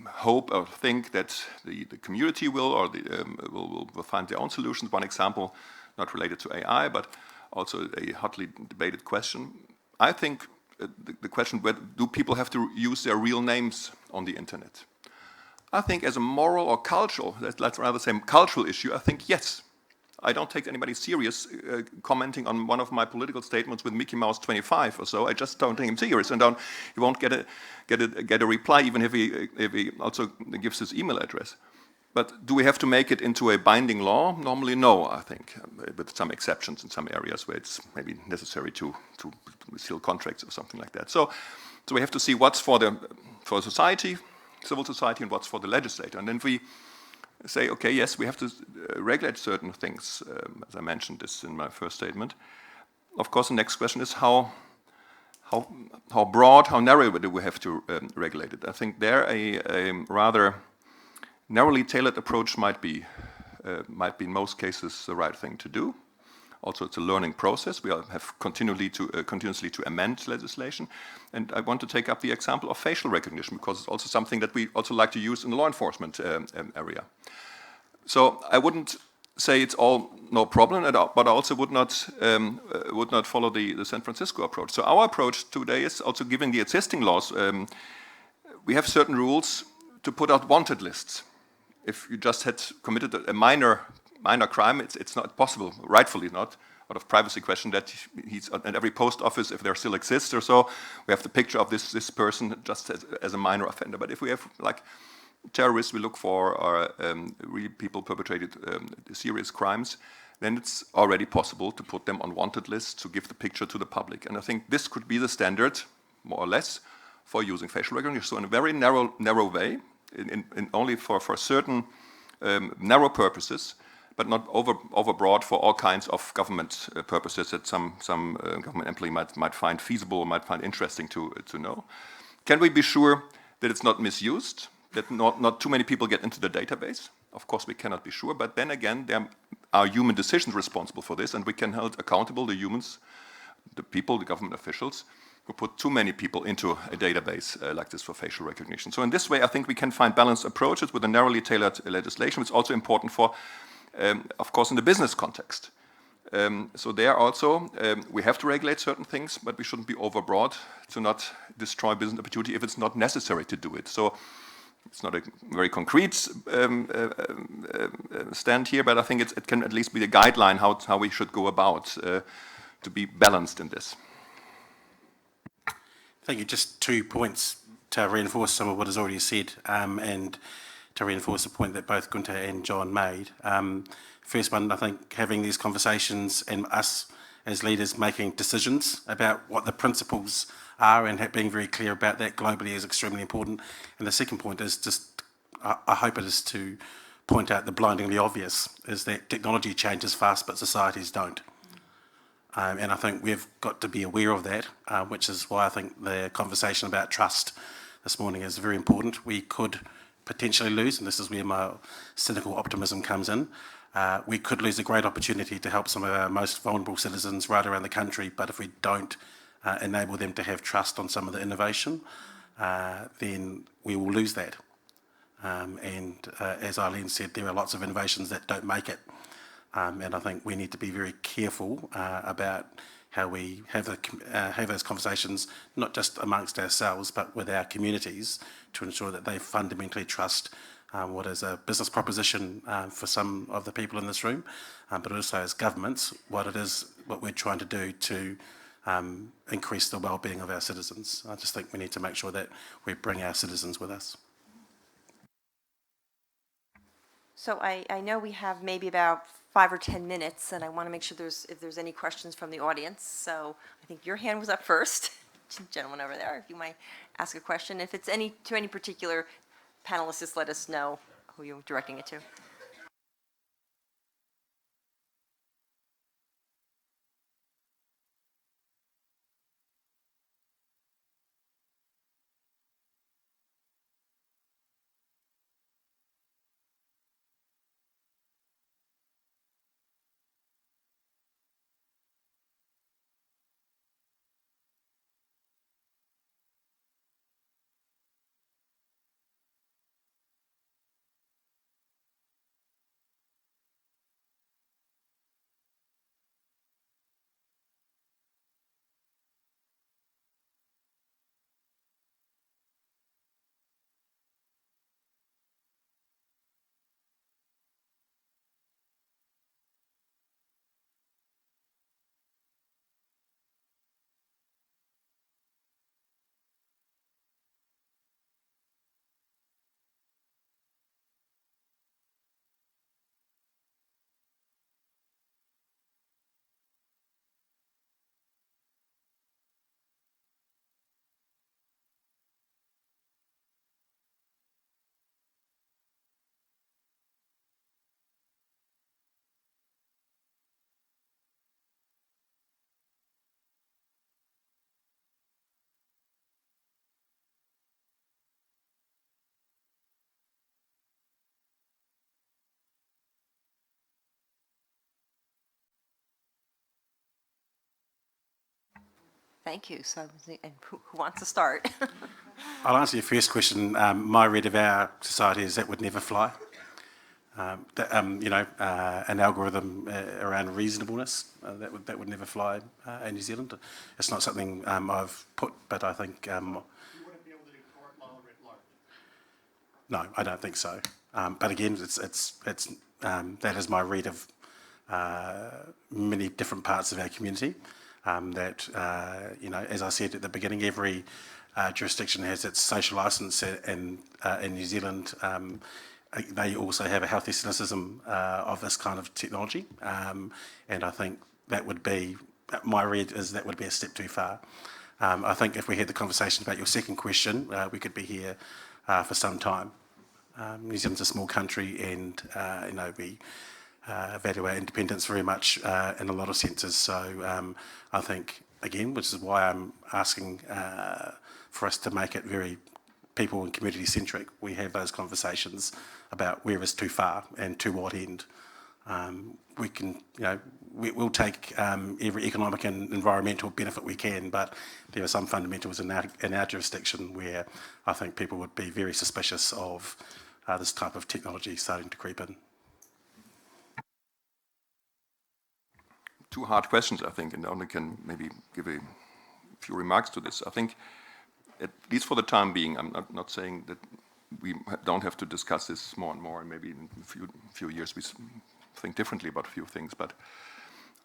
hope or think that the community will find their own solutions. One example, not related to AI, but also a hotly debated question. I think the question, do people have to use their real names on the internet? I think as a moral or cultural, let's rather say cultural issue, I think yes. I don't take anybody serious commenting on one of my political statements with Mickey Mouse 25 or so. I just don't take him serious, and he won't get a reply even if he also gives his email address. But do we have to make it into a binding law? Normally, no, I think, with some exceptions in some areas where it's maybe necessary to seal contracts or something like that. So we have to see what's for society, civil society, and what's for the legislator. And then we say, okay, yes, we have to regulate certain things, as I mentioned this in my first statement. Of course, the next question is how broad, how narrow do we have to regulate it? I think there a rather narrowly tailored approach might be in most cases the right thing to do. Also, it's a learning process. We have continuously to amend legislation. And I want to take up the example of facial recognition, because it's also something that we also like to use in the law enforcement area. So I wouldn't say it's all no problem at all, but I also would not follow the San Francisco approach. So our approach today is also, given the existing laws, we have certain rules to put out wanted lists. If you just had committed a minor crime, it's not possible, rightfully not, out of privacy question, that he's at every post office, if there still exists or so, we have the picture of this person just as a minor offender. But if we have, like, terrorists we look for are really people perpetrated serious crimes, then it's already possible to put them on wanted lists, to give the picture to the public. And I think this could be the standard, more or less, for using facial recognition. So in a very narrow way, in only for certain narrow purposes, but not overbroad for all kinds of government purposes that some government employee might find feasible, might find interesting to know. Can we be sure that it's not misused, that not too many people get into the database? Of course, we cannot be sure, but then again, there are human decisions responsible for this, and we can hold accountable the humans, the people, the government officials, who put too many people into a database like this for facial recognition. So in this way, I think we can find balanced approaches with a narrowly tailored legislation. It's also important for, of course, in the business context. So there also, we have to regulate certain things, but we shouldn't be overbroad to not destroy business opportunity if it's not necessary to do it. So it's not a very concrete stand here, but I think it can at least be a guideline how we should go about to be balanced in this. Thank you. Just 2 points to reinforce some of what is already said, and to reinforce the point that both Gunther and John made. First one, I think having these conversations and us as leaders making decisions about what the principles are and being very clear about that globally is extremely important. And the second point is just, I hope it is to point out the blindingly obvious, is that technology changes fast, but societies don't. And I think we've got to be aware of that, which is why I think the conversation about trust this morning is very important. We could potentially lose, and this is where my cynical optimism comes in, we could lose a great opportunity to help some of our most vulnerable citizens right around the country, but if we don't enable them to have trust on some of the innovation, then we will lose that. As Eileen said, there are lots of innovations that don't make it. And I think we need to be very careful about how we have those conversations, not just amongst ourselves, but with our communities, to ensure that they fundamentally trust what is a business proposition for some of the people in this room, but also as governments, what we're trying to do to increase the well-being of our citizens. I just think we need to make sure that we bring our citizens with us. So I know we have maybe about 5 or 10 minutes, and I want to make sure if there's any questions from the audience. So I think your hand was up first. Gentleman over there, if you might ask a question. If it's to any particular panelist, just let us know who you're directing it to. Thank you. So, and who wants to start? I'll answer your first question. My read of our society is that would never fly. An algorithm around reasonableness, that would never fly in New Zealand. It's not something I've put, but I think... you wouldn't be able to do tort law writ large? No, I don't think so. But again, that is my read of many different parts of our community. As I said at the beginning, every jurisdiction has its social licence, and in New Zealand, they also have a healthy cynicism of this kind of technology, and I think that would be, my read is that would be a step too far. I think if we had the conversation about your second question, we could be here for some time. New Zealand's a small country, and we value our independence very much in a lot of senses. So I think, again, which is why I'm asking for us to make it very people and community centric. We have those conversations about where is too far and to what end. We can, we'll take every economic and environmental benefit we can, but there are some fundamentals in our jurisdiction where I think people would be very suspicious of this type of technology starting to creep in. Two hard questions, I think, and only can maybe give a few remarks to this. I think, at least for the time being, I'm not saying that we don't have to discuss this more and more, and maybe in a few years we think differently about a few things, but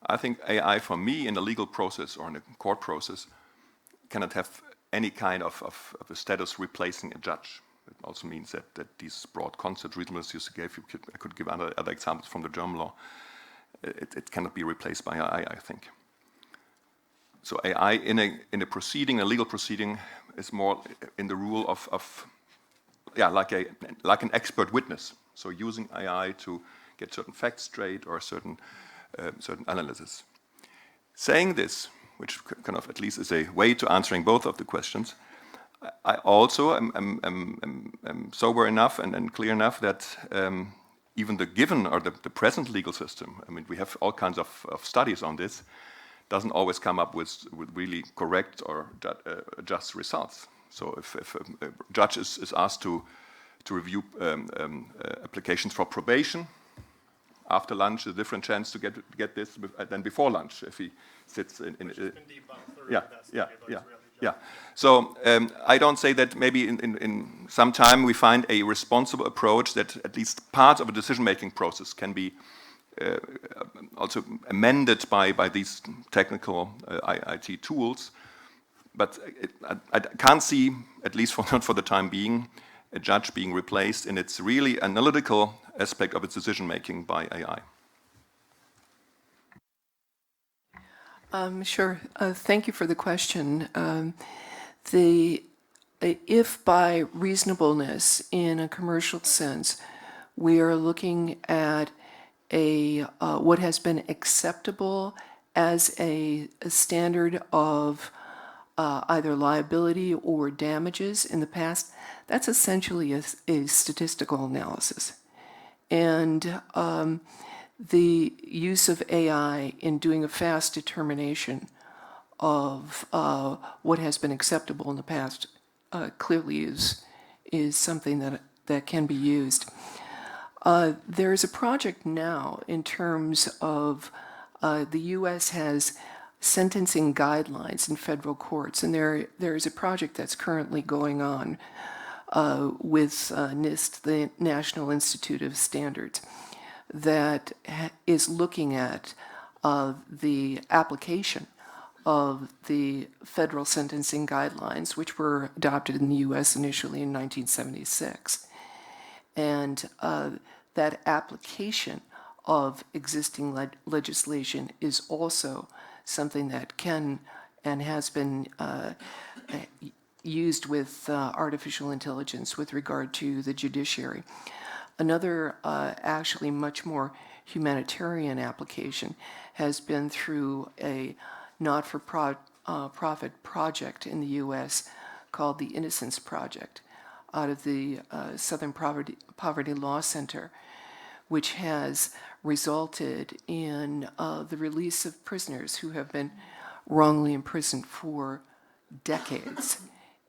I think AI, for me, in a legal process or in a court process, cannot have any kind of a status replacing a judge. It also means that these broad concepts, reasonableness you gave, I could give other examples from the German law, it cannot be replaced by AI, I think. So AI in a proceeding, a legal proceeding, is more in the rule of like an expert witness. So using AI to get certain facts straight or certain analysis. Saying this, which kind of at least is a way to answering both of the questions, I also am sober enough and clear enough that even the given or the present legal system, I mean, we have all kinds of studies on this, doesn't always come up with really correct or just results. So if a judge is asked to review applications for probation, after lunch, a different chance to get this than before lunch if he sits in. Yeah. So I don't say that maybe in some time we find a responsible approach that at least part of a decision-making process can be also amended by these technical IT tools. But I can't see, at least not for the time being, a judge being replaced in its really analytical aspect of its decision-making by AI. Sure. Thank you for the question. If by reasonableness in a commercial sense, we are looking at what has been acceptable as a standard of either liability or damages in the past, that's essentially a statistical analysis. And the use of AI in doing a fast determination of what has been acceptable in the past clearly is something that can be used. There is a project now in terms of the U.S. has sentencing guidelines in federal courts, and there is a project that's currently going on with NIST, the National Institute of Standards, that is looking at the application of the federal sentencing guidelines, which were adopted in the U.S. initially in 1976. And that application of existing legislation is also something that can and has been used with artificial intelligence with regard to the judiciary. Another actually much more humanitarian application has been through a not-for-profit project in the U.S. called the Innocence Project out of the Southern Poverty Law Center, which has resulted in the release of prisoners who have been wrongly imprisoned for decades.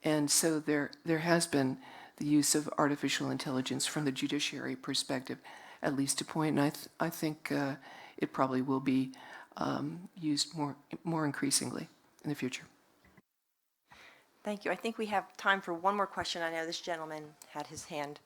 And so there has been the use of artificial intelligence from the judiciary perspective, at least to point, and I think it probably will be used more increasingly in the future. Thank you. I think we have time for one more question. I know this gentleman had his hand.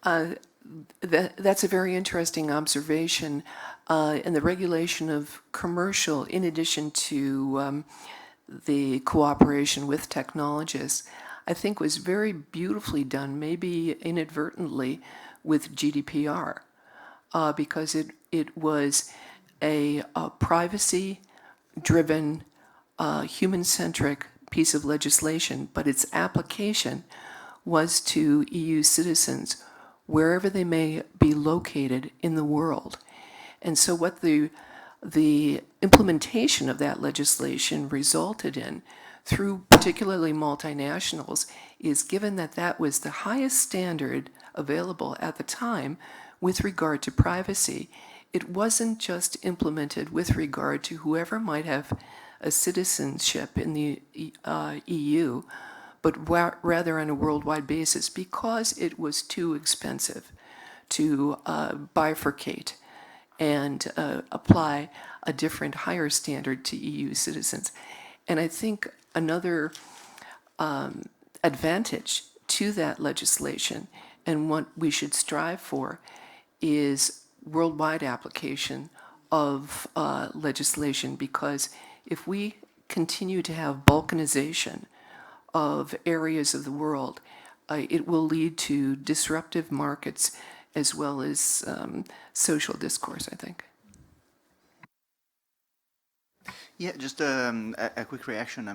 That's a very interesting observation. And the regulation of commercial, in addition to the cooperation with technologists, I think was very beautifully done, maybe inadvertently, with GDPR, because it was a privacy-driven, human-centric piece of legislation, but its application was to EU citizens wherever they may be located in the world. And so what the implementation of that legislation resulted in, through particularly multinationals, is given that that was the highest standard available at the time with regard to privacy, it wasn't just implemented with regard to whoever might have a citizenship in the EU, but rather on a worldwide basis, because it was too expensive to bifurcate and apply a different, higher standard to EU citizens. And I think another advantage to that legislation, and what we should strive for, is worldwide application of legislation, because if we continue to have balkanization of areas of the world, it will lead to disruptive markets as well as social discourse, I think. Yeah, just a quick reaction.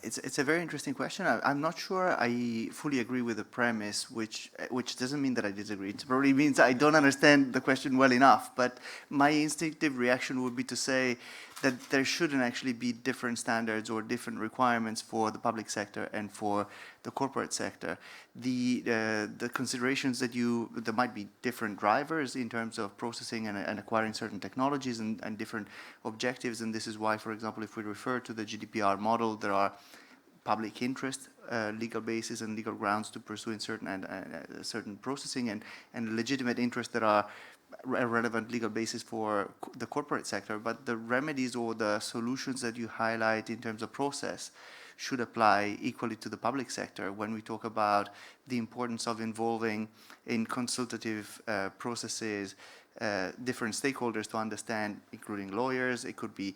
It's a very interesting question. I'm not sure I fully agree with the premise, which doesn't mean that I disagree. It probably means I don't understand the question well enough. But my instinctive reaction would be to say that there shouldn't actually be different standards or different requirements for the public sector and for the corporate sector. The considerations that there might be different drivers in terms of processing and acquiring certain technologies and different objectives, and this is why, for example, if we refer to the GDPR model, there are public interest, legal basis and legal grounds to pursue in certain processing and legitimate interests that are a relevant legal basis for the corporate sector. But the remedies or the solutions that you highlight in terms of process should apply equally to the public sector when we talk about the importance of involving in consultative processes different stakeholders to understand, including lawyers. It could be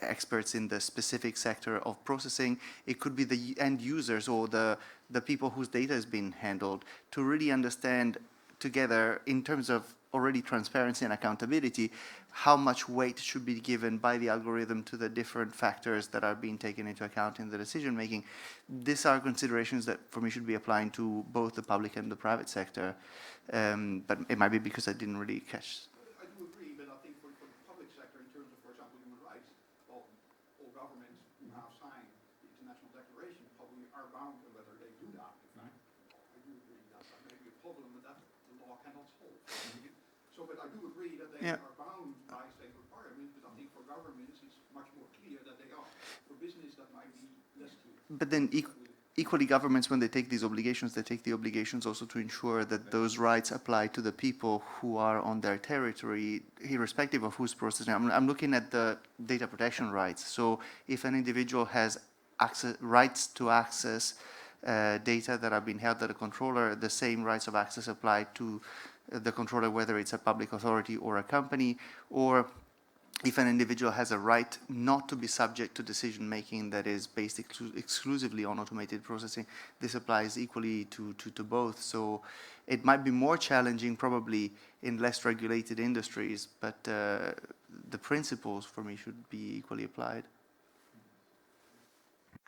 experts in the specific sector of processing. It could be the end users or the people whose data is being handled, to really understand together in terms of already transparency and accountability how much weight should be given by the algorithm to the different factors that are being taken into account in the decision making. These are considerations that for me should be applying to both the public and the private sector, but it might be because I didn't really catch. I do agree, but I think for the public sector, in terms of, for example, human rights, well, all governments who have signed the International Declaration probably are bound to whether they do that. In fact, I do agree that may be a problem, but that the law cannot solve. So, but I do agree that they are bound by state requirements, but I think for governments it's much more clear that they are. For business, that might be less clear. But then equally, governments, when they take these obligations, they take the obligations also to ensure that those rights apply to the people who are on their territory, irrespective of who's processing. I'm looking at the data protection rights. So if an individual has rights to access data that are being held at a controller, the same rights of access apply to the controller, whether it's a public authority or a company, or if an individual has a right not to be subject to decision-making that is based exclusively on automated processing, this applies equally to both. So it might be more challenging probably in less regulated industries, but the principles for me should be equally applied.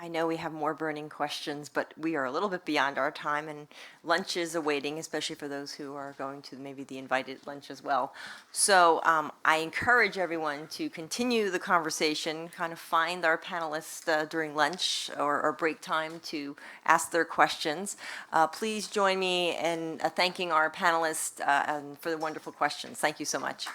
I know we have more burning questions, but we are a little bit beyond our time, and lunch is awaiting, especially for those who are going to maybe the invited lunch as well. So I encourage everyone to continue the conversation, kind of find our panelists during lunch or break time to ask their questions. Please join me in thanking our panelists for the wonderful questions. Thank you so much.